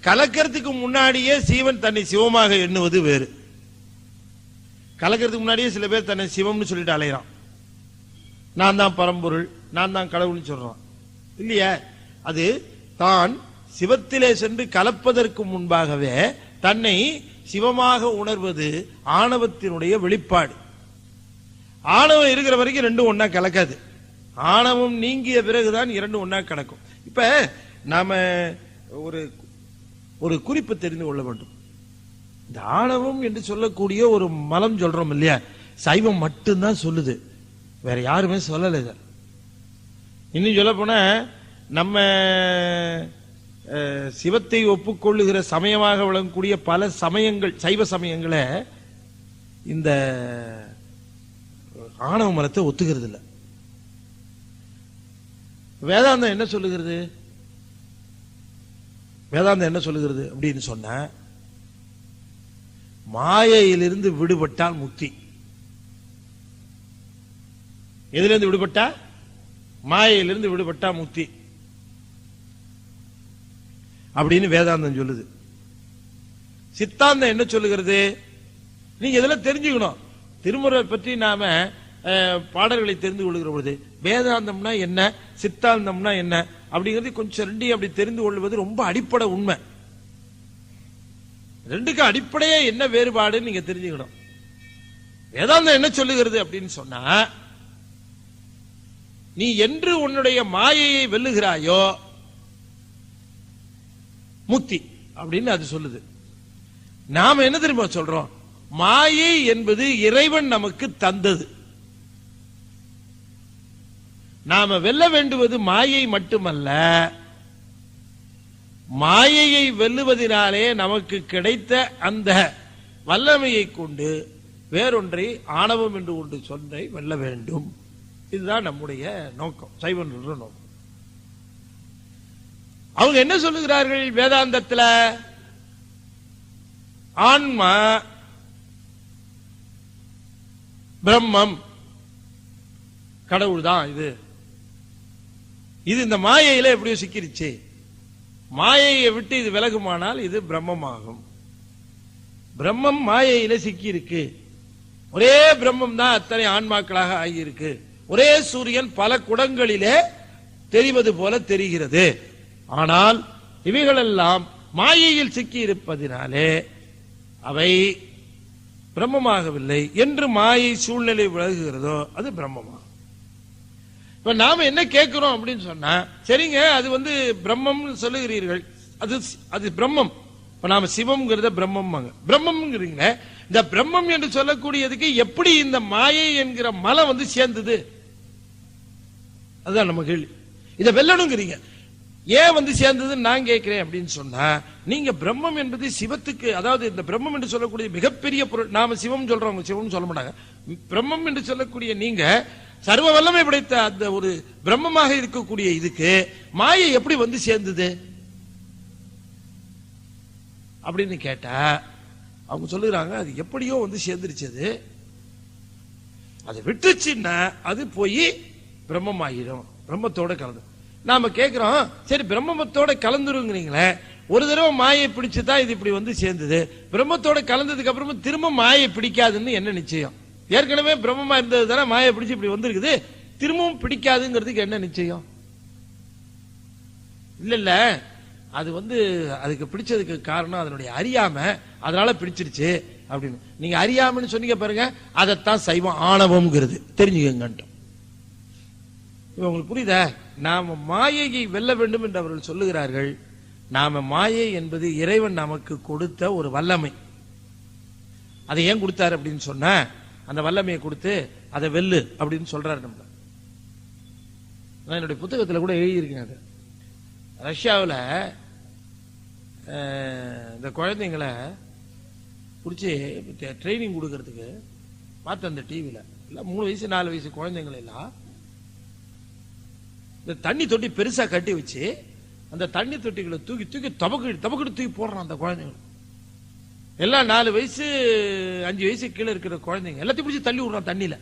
கலக்கிறதுக்கு முன்னாடியே சீவன் தன்னை சிவமாக எண்ணுவது வேறு. கலக்கிறதுக்கு முன்னாடியே சில பேர் தன்னை சிவம்னு சொல்லிட்டு அலைகிறான், நான் தான் பரம்பொருள், நான் தான் கடவுள்னு சொல்றான் இல்லையா. அது தான் சிவத்திலே சென்று கலப்பதற்கு முன்பாகவே தன்னை சிவமாக உணர்வது ஆணவத்தினுடைய வெளிப்பாடு. ஆணவம் இருக்கிற வரைக்கும் ரெண்டும் ஒன்னா கலக்காது, ஆணவம் நீங்கிய பிறகுதான் இரண்டும் ஒன்னா கலக்கும். இப்ப நாம ஒரு குறிப்பு தெரிந்து கொள்ள வேண்டும். இந்த ஆணவம் என்று சொல்லக்கூடிய ஒரு மலம் சொல்றோம் இல்லையா, சைவம் மட்டும்தான் சொல்லுது, வேற யாருமே சொல்லல. இத இன்னும் சொல்ல போன நம்ம சிவத்தை ஒப்புக்கொள்ளுகிற சமயமாக விளங்கக்கூடிய பல சமயங்கள், சைவ சமயங்களை இந்த ஆணவ மலத்தை ஒத்துக்கிறது இல்லை. வேதாந்தம் என்ன சொல்லுகிறது? வேதாந்தம் என்ன சொல்லுகிறது அப்படின்னு சொன்ன, மாயையிலிருந்து விடுபட்டால் முக்தி. எதிலிருந்து விடுபட்டா? மாயையிலிருந்து விடுபட்டா முக்தி அப்படின்னு வேதாந்தம் சொல்லுது. சித்தாந்தம் என்ன சொல்லுகிறது? நீங்க இதெல்லாம் தெரிஞ்சுக்கணும். திருமுறை பற்றி நாம பாடல்களை தெரிந்து கொள்கிற பொழுது வேதாந்தம்னா என்ன, சித்தாந்தம்னா என்ன அப்படிங்கிறது கொஞ்சம் ரெண்டையும் அப்படி தெரிந்து கொள்வது ரொம்ப அடிப்படை உண்மை. ரெண்டுக்கு அடிப்படையே என்ன வேறுபாடுன்னு நீங்க தெரிஞ்சுக்கணும். வேதாந்தம் என்ன சொல்லுகிறது அப்படின்னு சொன்னா, நீ என்று உன்னுடைய மாயையை வெல்லுகிறாயோ முக்தி அப்படின்னு அது சொல்லுது. நாம என்ன தெரியுமா சொல்றோம்? மாயை என்பது இறைவன் நமக்கு தந்தது. நாம வெல்ல வேண்டுவது மாயை மட்டுமல்ல, மாயையை வெல்லுவதனாலே நமக்கு கிடைத்த அந்த வல்லமையை கொண்டு வேறொன்றை ஆணவம் என்று ஒன்று சொல்லை வெல்ல வேண்டும். இதுதான் நம்முடைய நோக்கம், சைவன் நோக்கம். அவங்க என்ன சொல்லுகிறார்கள் வேதாந்தத்தில்? ஆன்மா பிரம்மம் கடவுள் தான். இது இந்த மாயையில எப்படியோ சிக்கிருச்சு. மாயையை விட்டு இது விலகுமானால் இது பிரம்மமாகும். பிரம்மம் மாயையில சிக்கி இருக்கு. ஒரே பிரம்மம் தான் அத்தனை ஆன்மாக்களாக ஆகியிருக்கு. ஒரே சூரியன் பல குடங்களிலே தெரிவது போல தெரிகிறது. ஆனால் இவைகளெல்லாம் மாயையில் சிக்கி இருப்பதினாலே அவை பிரம்மமாகவில்லை. என்று மாயை சூழ்நிலை விலகுகிறதோ அது பிரம்மமாகும். இப்ப நாம என்ன கேட்கிறோம் அப்படின்னு சொன்னா, சரிங்க அது பிரம்மம் சொல்லுகிறீர்கள், அது பிரம்மம். இப்ப நாம சிவம்ங்கிறத பிரம்மம் பிரம்மம்ங்கிறீங்க. இந்த பிரம்மம் என்று சொல்லக்கூடியதுக்கு எப்படி இந்த மாயை என்கிற மலம் சேர்ந்தது? அதுதான் நம்ம கேள்வி. இதை வெல்லணுங்கிறீங்க, ஏன் சேர்ந்ததுன்னு நான் கேட்கிறேன் அப்படின்னு சொன்னா, நீங்க பிரம்மம் என்பது சிவத்துக்கு, அதாவது இந்த பிரம்மம் என்று சொல்லக்கூடிய மிகப்பெரிய பொருள். நாம சிவம் சொல்றோம், சிவம் சொல்ல மாட்டாங்க. பிரம்மம் என்று சொல்லக்கூடிய நீங்க சர்வ வல்லமை படைத்த அந்த ஒரு பிரம்மமாக இருக்கக்கூடிய இதுக்கு மாயை எப்படி சேர்ந்தது அப்படின்னு கேட்டா அவங்க சொல்லுறாங்க, அது எப்படியோ சேர்ந்துருச்சது. அதை விட்டுச்சுன்னா அது போய் பிரம்மம் ஆகிடும், பிரம்மத்தோட கலந்து. நாம கேட்கிறோம், சரி பிரம்மத்தோட கலந்துருங்கிறீங்களே, ஒரு தடவை மாயை பிடிச்சுதான் இது இப்படி சேர்ந்தது. பிரம்மத்தோட கலந்ததுக்கு அப்புறமா திரும்ப மாயை பிடிக்காதுன்னு என்ன நிச்சயம்? ஏற்கனவே பிரம்மமா இருந்தது தானே மாயை பிடிச்சு இப்படி வந்திருக்குது, திரும்பவும் பிடிக்காதுங்கிறதுக்கு என்ன நிச்சயம்? இல்ல அது அதுக்கு பிடிச்சதுக்கு காரணம் அதனுடைய அறியாம, அதனால பிடிச்சிருச்சு அப்படின்னு. நீங்க அறியாமன்னு சொன்னீங்க பாருங்க, அதைத்தான் சைவம் ஆணவம்ங்கிறது. தெரிஞ்சுக்கங்க. உங்களுக்கு புரியுதா? நாம மாயையை வெல்ல வேண்டும் என்று அவர்கள் சொல்லுகிறார்கள். நாம மாயை என்பது இறைவன் நமக்கு கொடுத்த ஒரு வல்லமை. அதை ஏன் கொடுத்தாரு அப்படின்னு சொன்ன, அந்த வல்லமையை கொடுத்து அதை வெல்லு அப்படின்னு சொல்றாரு. நம்ம என்னுடைய புத்தகத்தில் கூட எழுதியிருக்கேன். ரஷ்யாவில் இந்த குழந்தைங்களை பிடிச்சி ட்ரைனிங் கொடுக்கறதுக்கு பார்த்த அந்த டிவியில் எல்லாம் 3 வயசு 4 வயசு குழந்தைங்களை எல்லாம் இந்த தண்ணி தொட்டி பெருசா கட்டி வச்சு அந்த தண்ணி தொட்டிகளை தூக்கி தூக்கி தபக்கு தூக்கி போடுறான். அந்த குழந்தைங்க எல்லாம் 4 வயசு 5 வயசு கீழே இருக்கிற குழந்தைங்க எல்லாத்தையும் பிடிச்சி தள்ளி விடுறான் தண்ணியில.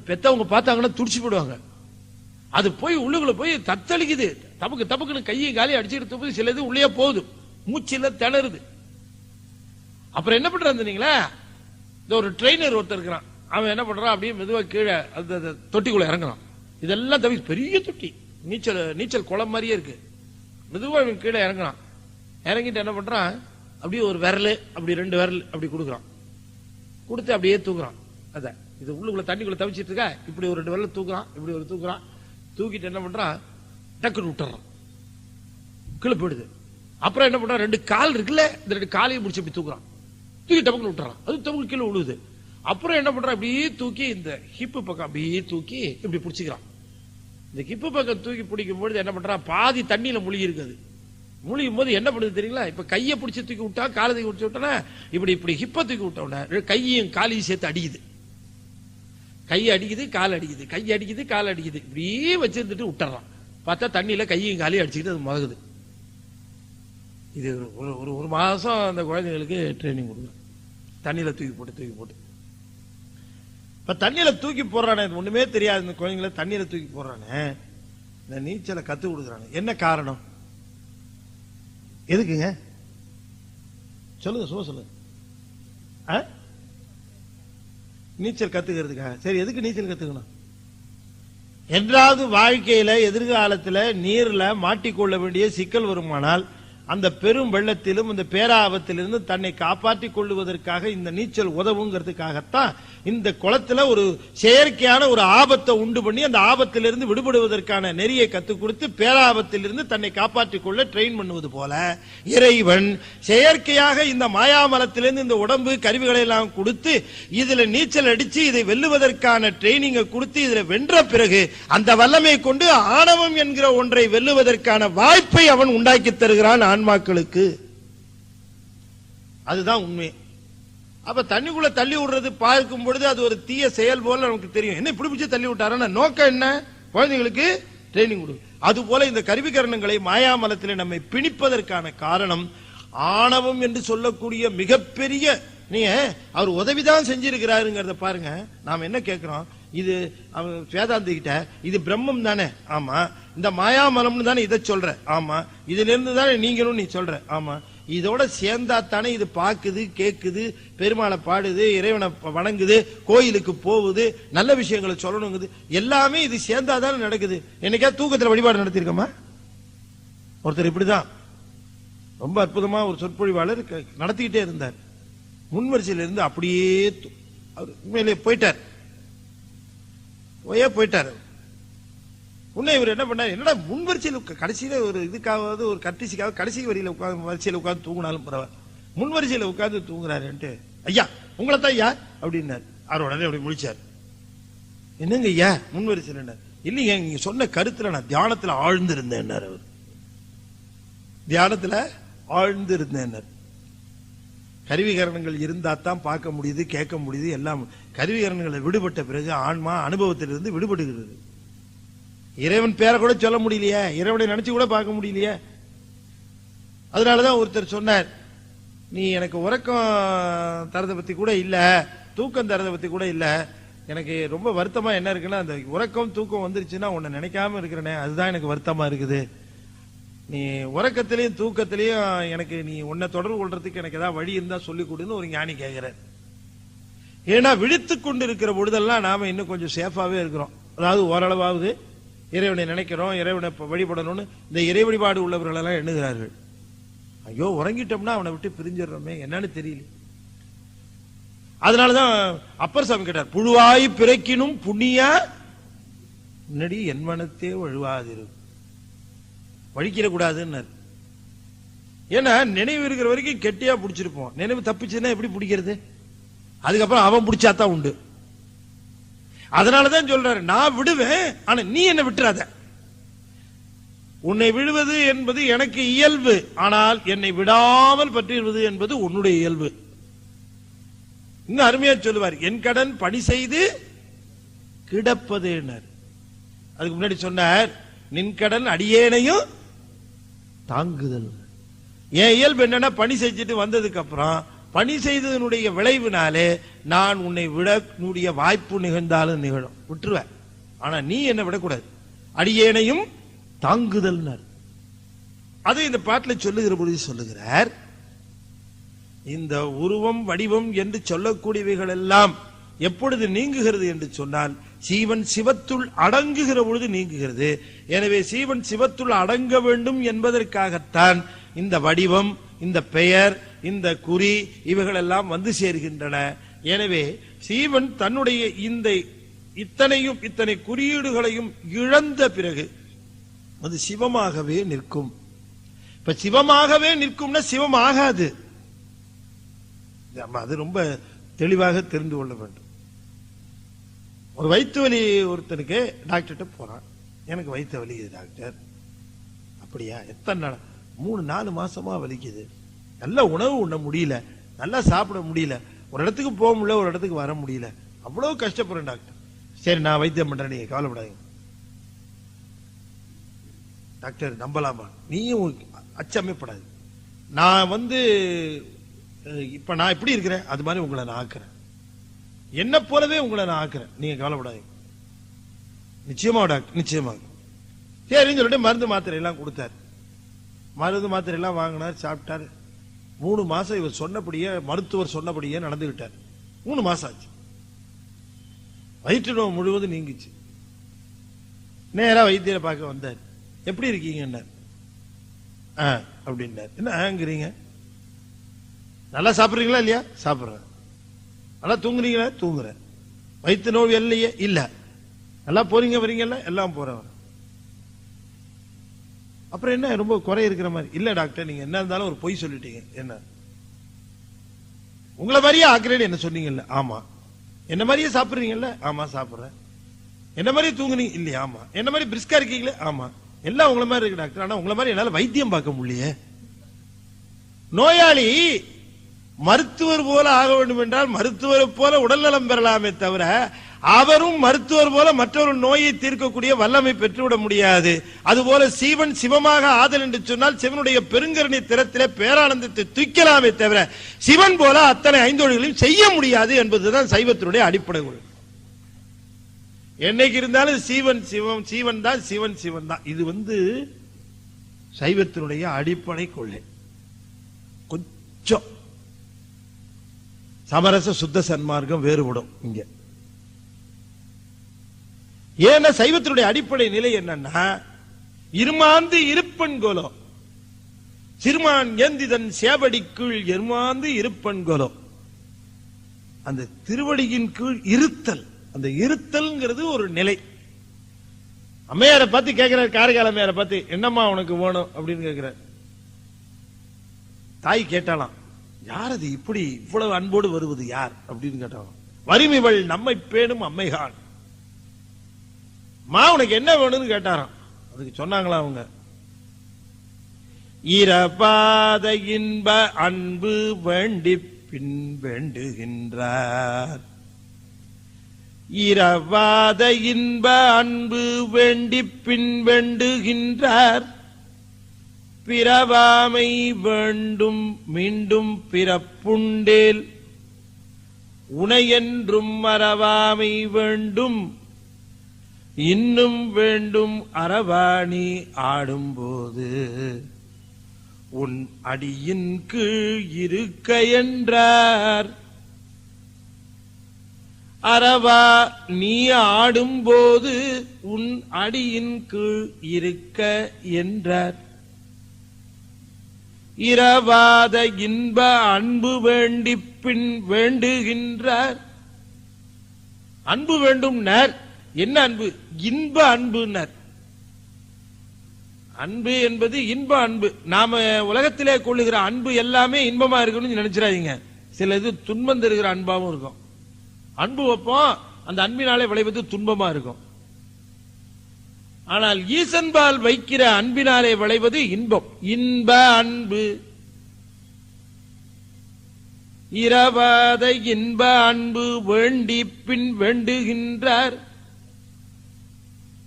பெத்தவங்க பார்த்தாங்கன்னா துடிச்சு போடுவாங்க. அது போய் உள்ளுக்குள்ள போய் தத்தளிக்குது. தப்புக்குன்னு கையை காலி அடிச்சுட்டு போது சில இது உள்ளே போகுது, மூச்சில திணறுது. அப்புறம் என்ன பண்றாங்களா, இந்த ஒரு ட்ரெயினர் ஒருத்தர் இருக்கிறான். அவன் என்ன பண்றான், அப்படியே மெதுவா கீழே அந்த தொட்டிக்குள்ள இறங்குறான். இதெல்லாம் தவிர பெரிய தொட்டி, நீச்சல் குளம் மாதிரியே இருக்கு. மெதுவா இவன் கீழே இறங்குறான். இறங்கிட்டு என்ன பண்றான், அப்படியே ஒரு விரல், அப்படி 2 விரல் அப்படி கொடுக்குறான். கொடுத்து அப்படியே தூக்குறான். அத இது உள்ளுக்குள்ள தண்ணிக்குள்ள தவிச்சிட்டு இருக்கா, இப்படி ஒரு 2 விரல் தூக்குறான், இப்படி ஒரு தூக்குறான். தூக்கிட்டு என்ன பண்றான், டக்குன்னு விட்டுறான், கீழே போயிடுது. அப்புறம் என்ன பண்றான், 2 கால் இருக்குல்ல, இந்த 2 காலையும் முடிச்சு இப்படி தூக்குறான். தூக்கி டப்புன்னு விட்டுறான். அது தப்புக்கு கீழே விழுவுது. அப்புறம் என்ன பண்றான், அப்படியே தூக்கி இந்த ஹிப்பு பக்கம் அப்படியே தூக்கி இப்படி பிடிச்சிக்கிறான். இந்த ஹிப்பு பக்கம் தூக்கி பிடிக்கும் பொழுது என்ன பண்றான், பாதி தண்ணியில முழுகி இருக்குது. முழுகும் போது என்ன பண்ணுது தெரியுங்களா, இப்ப கையை பிடிச்சி தூக்கி விட்டா, காலை தூக்கி பிடிச்சி விட்டா, இப்படி இப்படி ஹிப்பை தூக்கி விட்ட கையையும் காலையும் சேர்த்து அடிக்குது. கை அடிக்குது, கால் அடிக்குது, கை அடிக்குது, கால் அடிக்குது. இப்படியே வச்சிருந்துட்டு விட்டுறான். பார்த்தா தண்ணியில கையும் காலையும் அடிச்சுக்கிட்டு அது மககுது. இது ஒரு மாசம் அந்த குழந்தைகளுக்கு ட்ரைனிங் கொடுக்குறேன். தண்ணியில தூக்கி போட்டு இப்ப தண்ணியில தூக்கி போடுறானே, ஒண்ணுமே தெரியாது இந்த குழந்தைங்களை தண்ணியில தூக்கி போடுறானே, இந்த நீச்சலை கத்து கொடுக்குறானே. என்ன காரணம், எதுக்குங்க சொல்லுங்க, சொல்லுங்க. நீச்சல் கத்துக்கிறதுக்கா? சரி, எதுக்கு நீச்சல் கத்துக்கணும்? என்றாவது வாழ்க்கையில எதிர்காலத்தில் நீர்ல மாட்டிக்கொள்ள வேண்டிய சிக்கல் வருமானால் அந்த பெரும் வெள்ளத்திலும் இந்த பேராபத்திலிருந்து தன்னை காப்பாற்றிக் கொள்வதற்காக இந்த நீச்சல் உதவுங்கிறதுக்காகத்தான் இந்த குளத்துல ஒரு செயற்கையான ஒரு ஆபத்தை உண்டு பண்ணி அந்த ஆபத்திலிருந்து விடுபடுவதற்கான நெறியை கத்துக் கொடுத்து பேராபத்திலிருந்து தன்னை காப்பாற்றிக் கொள்ள ட்ரெயின் பண்ணுவது போல இறைவன் செயற்கையாக இந்த மாயாமலத்திலிருந்து இந்த உடம்பு கருவிகளை எல்லாம் கொடுத்து இதுல நீச்சல் அடிச்சு இதை வெல்லுவதற்கான ட்ரைனிங்கை கொடுத்து இதுல வென்ற பிறகு அந்த வல்லமை கொண்டு ஆணவம் என்கிற ஒன்றை வெல்லுவதற்கான வாய்ப்பை அவன் உண்டாக்கி தருகிறான் ஆன்மாக்களுக்கு. அதுதான் உண்மை. அப்ப தண்ணிக்குள்ள தள்ளி விடுறது பார்க்கும் பொழுது அது ஒரு தீய செயல் போல நமக்கு தெரியும். என்ன இப்படி பிடிச்சி தள்ளி விட்டாரா, நோக்கம் என்ன, குழந்தைகளுக்கு ட்ரைனிங் கொடு. அது போல இந்த கருவிகரணங்களை மாயாமலத்திலே நம்மை பிணிப்பதற்கான காரணம் ஆணவம் என்று சொல்லக்கூடிய மிகப்பெரிய, நீங்க அவர் உதவிதான் செஞ்சிருக்கிறாருங்கிறத பாருங்க. நாம் என்ன கேட்கிறோம், இது வேதாந்தி கிட்ட இது பிரம்மம் தானே, ஆமா. இந்த மாயாமலம் தானே இதை சொல்ற, ஆமா. இதுல இருந்து தானே நீங்களும் நீ சொல்ற, ஆமா. இதோட சேர்ந்தா தானே இது பாக்குது, கேக்குது, பெருமாளை பாடுது, இறைவனை வணங்குது, கோயிலுக்கு போகுது, நல்ல விஷயங்களை சொல்லணுங்குது. எல்லாமே இது சேர்ந்தாதானே நடக்குது. என்னைக்கா தூக்கத்துல வழிபாடு நடத்திருக்கோமா? ஒருத்தர் இப்படிதான் ரொம்ப அற்புதமா ஒரு சொற்பொழிவாளர் நடத்திக்கிட்டே இருந்தார். முன்வரிசையில இருந்து அப்படியே அவர் உண்மையிலே போயிட்டார். உன்னை இவர் என்ன பண்ணார், என்னடா முன்வரிசையில் கடைசியில ஒரு இதுக்காவது ஒரு கட்டிசிக்காக கடைசி வரியில உட்காந்து வரிசையில உட்காந்து தூங்கினாலும் பரவாயில்ல, முன்வரிசையில உட்காந்து தூங்குறாருன்ட்டு, ஐயா உங்களை தான் ஐயா அப்படின்னாரு. அவர் உடனே அப்படி முடிச்சார். என்னங்க ஐயா முன்வரிசையில்? இல்லைங்க, நீங்க சொன்ன கருத்துல நான் தியானத்துல ஆழ்ந்து இருந்தேன். அவர் தியானத்துல ஆழ்ந்து இருந்தேன். கருவிகரணங்கள் இருந்தா தான் பார்க்க முடியுது, கேட்க முடியுது, எல்லாம். கருவிகரணங்களை விடுபட்ட பிறகு ஆன்மா அனுபவத்திலிருந்து விடுபடுகிறது. இறைவன் பேரை கூட சொல்ல முடியலையே, இறைவனை நினைச்சு கூட பார்க்க முடியலையே. அதனாலதான் ஒருத்தர் சொன்னார், நீ எனக்கு உறக்கம் தரதை பத்தி கூட இல்ல, தூக்கம் தரதை பத்தி கூட இல்ல, எனக்கு ரொம்ப வருத்தமா என்ன இருக்குன்னா, அந்த உறக்கம் தூக்கம் வந்துருச்சுன்னா உன்னை நினைக்காம இருக்கிறனே, அதுதான் எனக்கு வருத்தமா இருக்குது. நீ உறக்கத்திலையும் தூக்கத்திலையும் எனக்கு நீ உன்னை தொடர்பு கொள்றதுக்கு எனக்கு ஏதாவது வழி இருந்தா சொல்லிக் கொடுன்னு ஒரு ஞானி கேட்கிறார். ஏன்னா விழித்துக் கொண்டு இருக்கிற பொழுதெல்லாம் நாம இன்னும் கொஞ்சம் சேஃபாவே இருக்கிறோம். அதாவது ஓரளவாவது இறைவனை நினைக்கிறோம், இறைவனை வழிபடணும்னு இந்த இறை வழிபாடு உள்ளவர்கள் எல்லாம் எண்ணுகிறார்கள். ஐயோ உறங்கிட்டோம்னா அவனை விட்டு பிரிஞ்சிடறோமே, என்னன்னு தெரியல. அதனாலதான் அப்பர் சாமி கேட்டார், புழுவாய் பிறக்கினும் புண்ணியா முன்னாடி என் மனத்தே வழுவாதிரு, வழிக்கிடக்கூடாதுன்னு. ஏன்னா நினைவு இருக்கிற வரைக்கும் கெட்டியா பிடிச்சிருப்போம், நினைவு தப்பிச்சுன்னா எப்படி பிடிக்கிறது? அதுக்கப்புறம் அவன் பிடிச்சாதான் உண்டு. அதனாலதான் சொல்றாரு, நான் விடுவேன், ஆனா நீ என்ன விட்டுறாத. உன்னை விடுவது என்பது எனக்கு இயல்பு, ஆனால் என்னை விடாமல் பற்றிடுவது என்பது உன்னுடைய இயல்பு. இன்னும் அருமையா சொல்லுவார், என் கடன் பணி செய்து கிடப்பது. அதுக்கு முன்னாடி சொன்னார், நின் கடன் அடியேனையும் தாங்குதல். என் இயல்பு என்னன்னா, பணி செஞ்சுட்டு வந்ததுக்கு அப்புறம் பணி செய்ததனுடைய விளைவினாலே நான் உன்னை விடக்கூடிய வாய்ப்பு நிகழ்ந்தாலும் நிகழும், விட்டுருவேன். ஆனா நீ என்ன விடக்கூடாது, அடியேனையும் தாங்குதல். அது இந்த பாட்டில் சொல்லுகிற பொழுது சொல்லுகிறார், இந்த உருவம் வடிவம் என்று சொல்லக்கூடியவைகள் எல்லாம் எப்பொழுது நீங்குகிறது என்று சொன்னால், சீவன் சிவத்துள் அடங்குகிற பொழுது நீங்குகிறது. எனவே சீவன் சிவத்துள் அடங்க வேண்டும் என்பதற்காகத்தான் இந்த வடிவம், இந்த பெயர், இந்த குறி இவைகள் எல்லாம் வந்து சேர்கின்றன. எனவே சீவன் தன்னுடைய இந்த இத்தனை குறியீடுகளையும் இழந்த பிறகு அது சிவமாகவே நிற்கும். இப்ப சிவமாகவே நிற்கும்னா சிவம் ஆகாது. அது ரொம்ப தெளிவாக தெரிந்து கொள்ள வேண்டும். ஒரு வயிற்று வலி ஒருத்தனுக்கு டாக்டர்கிட்ட போறான், எனக்கு வயிற்று வலிக்குது டாக்டர். அப்படியா, எத்தனை நாள்? 3-4 மாசமா வலிக்குது, நல்ல உணவு உண்ண முடியல, நல்லா சாப்பிட முடியல, ஒரு இடத்துக்கு போக முடியல, ஒரு இடத்துக்கு வர முடியல, அவ்வளவு கஷ்டப்படுறேன் டாக்டர். சரி, நான் வைத்தியம் பண்றேன், நீங்க கவலைப்படாதீங்க. டாக்டர் நம்பலாமா? நீயும் அச்சமே படாது. நான் இப்ப நான் எப்படி இருக்கிறேன் அது மாதிரி உங்களை நான் ஆக்குறேன், என்ன போலவே உங்களை நான் ஆக்குறேன், நீங்க கவலைப்படாதீங்க. நிச்சயமா டாக்டர், நிச்சயமாக. சரின்னு சொல்லிட்டு மருந்து மாத்திரை எல்லாம் கொடுத்தாரு. மருந்து மாத்திரை எல்லாம் வாங்கினார், சாப்பிட்டாரு. 3 மாசம் இவர் சொன்னபடியே, மருத்துவர் சொன்னபடியே நடந்துகிட்டார். 3 மாசம் ஆச்சு. வயிற்று நோய் முழுவதும் நீங்கிச்சு. நேரா வைத்தியரை பார்க்க வந்தார். எப்படி இருக்கீங்க அப்படின்னார். என்ன ஆங்கிறீங்க? நல்லா சாப்பிடுறீங்களா இல்லையா? சாப்பிடுறேன். நல்லா தூங்குறீங்களா? தூங்குறேன். வயிற்று நோய் இல்லையே? இல்ல. நல்லா போறீங்க வரீங்கல்ல? எல்லாம் போறேன். அப்புறம் என்ன ரொம்ப குறை இருக்கிற மாதிரி? இல்ல டாக்டர், நீங்க என்ன இருந்தாலும் ஒரு பொய் சொல்லிட்டீங்க. என்ன? உங்களை மாதிரியே ஆக்குறேன்னு என்ன சொன்னீங்கல்ல? ஆமா. என்ன மாதிரியே சாப்பிடுறீங்கல்ல? ஆமா சாப்பிடுறேன். என்ன மாதிரியே தூங்குனீங்க இல்லையா? ஆமா. என்ன மாதிரி பிரிஸ்கா இருக்கீங்களே? ஆமா. எல்லாம் உங்களை மாதிரி இருக்கு டாக்டர், ஆனா உங்களை மாதிரி என்னால வைத்தியம் பார்க்க முடியலையே. நோயாளி மருத்துவர் போல ஆக வேண்டும் என்றால் மருத்துவரை போல உடல்நலம் பெறலாமே தவிர, அவரும் மருத்துவர் போல மற்றொரு நோயை தீர்க்கக்கூடிய வல்லமை பெற்றுவிட முடியாது. அதுபோல சீவன் சிவமாக ஆதல் என்று சொன்னால் சிவனுடைய பெருங்கருணை திறத்திலே பேரானந்தத்தை தூக்கலாமே தவிர சிவன் போல அத்தனை 5 வழிகளையும் செய்ய முடியாது என்பதுதான் சைவத்தினுடைய அடிப்படை கொள்கை. என்னைக்கு இருந்தாலும் சீவன் சிவம், சீவன் தான், சிவன் சிவன் தான். இது சைவத்தினுடைய அடிப்படை கொள்கை. கொஞ்சம் சமரச சுத்த சன்மார்க்கம் வேறுபடும் இங்க. ஏன்னா சைவத்தினுடைய அடிப்படை நிலை என்னன்னா, இருமாந்து இருப்பன்கோலோ சிறுமான் ஏந்திதன் சேவடிக்குள் எருமாந்து இருப்பன்கோலோ. அந்த திருவடியின் கீழ் இருத்தல், அந்த இருத்தல்ங்கிறது ஒரு நிலை. அம்மையாரை பார்த்து கேட்கிறார், காரைக்கால அம்மையாரை பார்த்து, என்னம்மா உனக்கு வேணும் அப்படின்னு கேட்கிறார். தாய் கேட்டாலாம், யார் அது இப்படி இவ்வளவு அன்போடு வருவது யார் அப்படின்னு கேட்டாலும், வறுமைவள் நம்மை பேணும் அம்மைகான். மா உனக்கு என்ன வேணும்னு கேட்டாராம். அதுக்கு சொன்னாங்களா அவங்க, இரபாத இன்ப அன்பு வேண்டி பின் வேண்டுகின்றார். இரவாத இன்ப அன்பு வேண்டி பின் வேண்டுகின்றார். பிறவாமை வேண்டும் மீண்டும் பிறப்புண்டேல் உனையென்றும் மறவாமை வேண்டும் இன்னும் வேண்டும் அரவாணி ஆடும்போது உன் அடியின் கீழ் இருக்க என்றார். அரவா நீ ஆடும்போது உன் அடியின் கீழ் இருக்க என்றார். இரவாத இன்ப அன்பு வேண்டி பின் வேண்டுகின்றார். அன்பு வேண்டும் நேர். என்ன அன்பு? இன்ப அன்பு நேர். அன்பு என்பது இன்ப அன்பு. நாம உலகத்திலே கொள்ளுகிற அன்பு எல்லாமே இன்பமா இருக்கணும்னு நினைச்சிடாதீங்க. சில இது துன்பம் தருகிற அன்பாவும் இருக்கும். அன்பு வைப்போம், அந்த அன்பினாலே விளைவது துன்பமா இருக்கும். ஆனால் ஈசன்பால் வைக்கிற அன்பினாலே விளைவது இன்பம். இன்ப அன்பு. இரவாத இன்ப அன்பு வேண்டி பின் வேண்டுகின்றார்.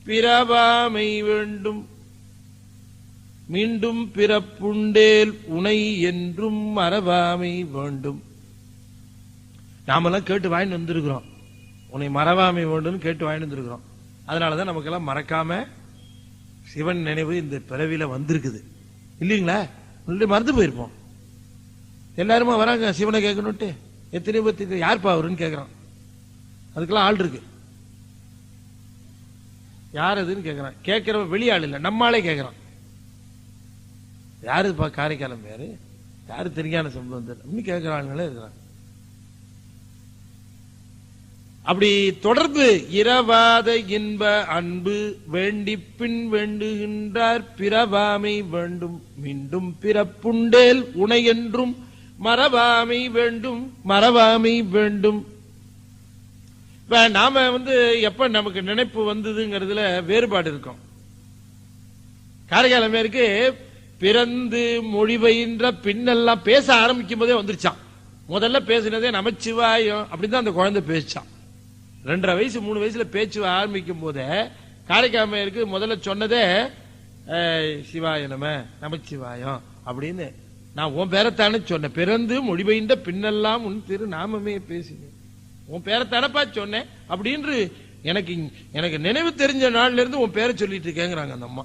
பிறவாமை வேண்டும் மீண்டும் பிறப்புண்டேல் உனை என்றும் மறவாமை வேண்டும். நாமெல்லாம் கேட்டு வாங்கிட்டு வந்திருக்கிறோம், உன்னை மறவாமை வேண்டும் கேட்டு வாங்கிட்டு வந்திருக்கிறோம். அதனாலதான் நமக்கெல்லாம் மறக்காம சிவன் நினைவு இந்த பிறவில வந்திருக்குது இல்லீங்களா? மறந்து போயிருப்போம். எல்லாருமா வராங்க சிவனை கேட்கணும்ட்டு, எத்தனை பேர் யார்ப்பா அவருன்னு கேட்கறான். அதுக்கெல்லாம் ஆள் இருக்கு. யார் அதுன்னு கேட்கறான். கேட்கிறவன் வெளியாள் இல்ல, நம்மாலே கேட்கறான். யாருப்பா காரைக்காலம் யாரு, யாரு தெரியான சம்பந்தம் அப்படின்னு கேட்கிறாங்களே இருக்கிறான். அப்படி தொடர்ந்து இரவாத இன்ப அன்பு வேண்டி பின் வேண்டுகின்றார். பிறவாமை வேண்டும் மீண்டும் பிறப்புண்டேல் உனை என்றும் மறவாமை வேண்டும், மறவாமை வேண்டும். இப்ப நாம எப்ப நமக்கு நினைப்பு வந்ததுங்கிறதுல வேறுபாடு இருக்கும். காரைக்கால் அம்மையாருக்கு பிறந்து மொழிபெயன்ற பின்னெல்லாம் பேச ஆரம்பிக்கும் போதே வந்துருச்சான். முதல்ல பேசினதே நமச்சிவாயம் அப்படிதான் அந்த குழந்தை பேசிச்சான். 2.5 வயசு 3 வயசுல பேச்சு ஆரம்பிக்கும் போதே காரைக்கால் அம்மையாருக்கு முதல்ல சொன்னதே சிவாய நம நமச்சிவாயம் அப்படின்னு. நான் உன் பேரத்தானே சொன்னேன், பிறந்து மொழிபெயர்ந்த பின்னெல்லாம் உன் திரு நாமமே பேசினேன், உன் பேரத்தானப்பா சொன்னேன் அப்படின்னு எனக்கு நினைவு தெரிஞ்ச நாள்ல இருந்து உன் பேரை சொல்லிட்டு இருக்கேங்கிறாங்க அந்த அம்மா.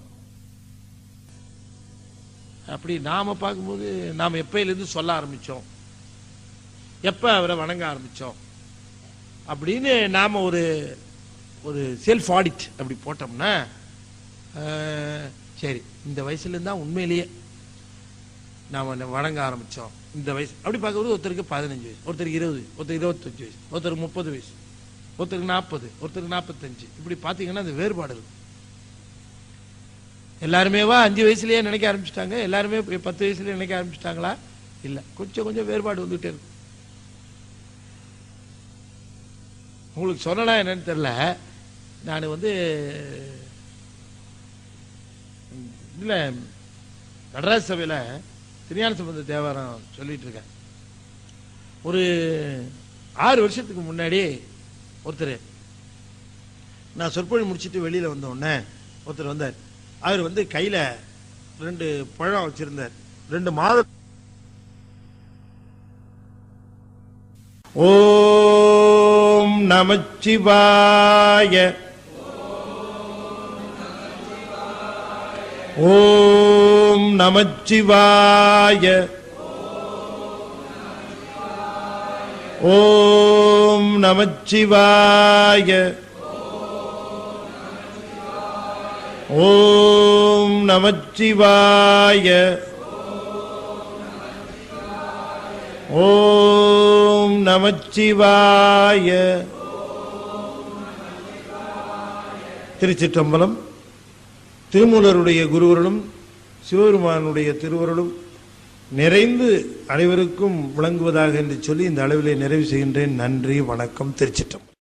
அப்படி நாம பார்க்கும்போது நாம எப்பயில இருந்து சொல்ல ஆரம்பிச்சோம், எப்ப அவரை வணங்க ஆரம்பிச்சோம் அப்படின்னு நாம ஒரு ஒரு செல்ஃப் ஆடிட் அப்படி போட்டோம்னா, சரி இந்த வயசுல இருந்தா உண்மையிலேயே நாம வணங்க ஆரம்பிச்சோம். இந்த வயசு அப்படி பார்க்கும்போது ஒருத்தருக்கு 15 வயசு, ஒருத்தருக்கு 20, ஒருத்தருக்கு 25 வயசு, ஒருத்தருக்கு 30 வயசு, ஒருத்தருக்கு 40, ஒருத்தருக்கு 45. இப்படி பாத்தீங்கன்னா அந்த வேறுபாடு இருக்கு. எல்லாருமேவா 5 வயசுலயே நினைக்க ஆரம்பிச்சிட்டாங்க, எல்லாருமே 10 வயசுலயே நினைக்க ஆரம்பிச்சிட்டாங்களா? இல்ல, கொஞ்சம் கொஞ்சம் வேறுபாடு வந்துட்டே இருக்கு. உங்களுக்கு சொல்லலாம் என்னன்னு தெரியல, நான் இல்ல நடராஜ சபையில திருஞான சம்பந்த தேவாரம் சொல்லிட்டு இருக்கேன். ஒரு 6 வருஷத்துக்கு முன்னாடி ஒருத்தர், நான் சொற்பொழி முடிச்சுட்டு வெளியில வந்த உடனே ஒருத்தர் வந்தார். அவர் கையில 2 பழம் வச்சிருந்தார். 2 மாதம். ஓம் நமச்சிவாய, ஓம் நமச்சிவாய, ஓம் நமச்சிவாய, ஓம் நமச்சிவாய, ஓம் நமச்சிவாய. திருச்சிற்றம்பலம். திருமூலருடைய குருவருளும் சிவபெருமானுடைய திருவருளும் நிறைந்து அனைவருக்கும் விளங்குவதாக என்று சொல்லி இந்த அளவிலே நிறைவு செய்கின்றேன். நன்றி, வணக்கம். திருச்சிற்றம்பலம்.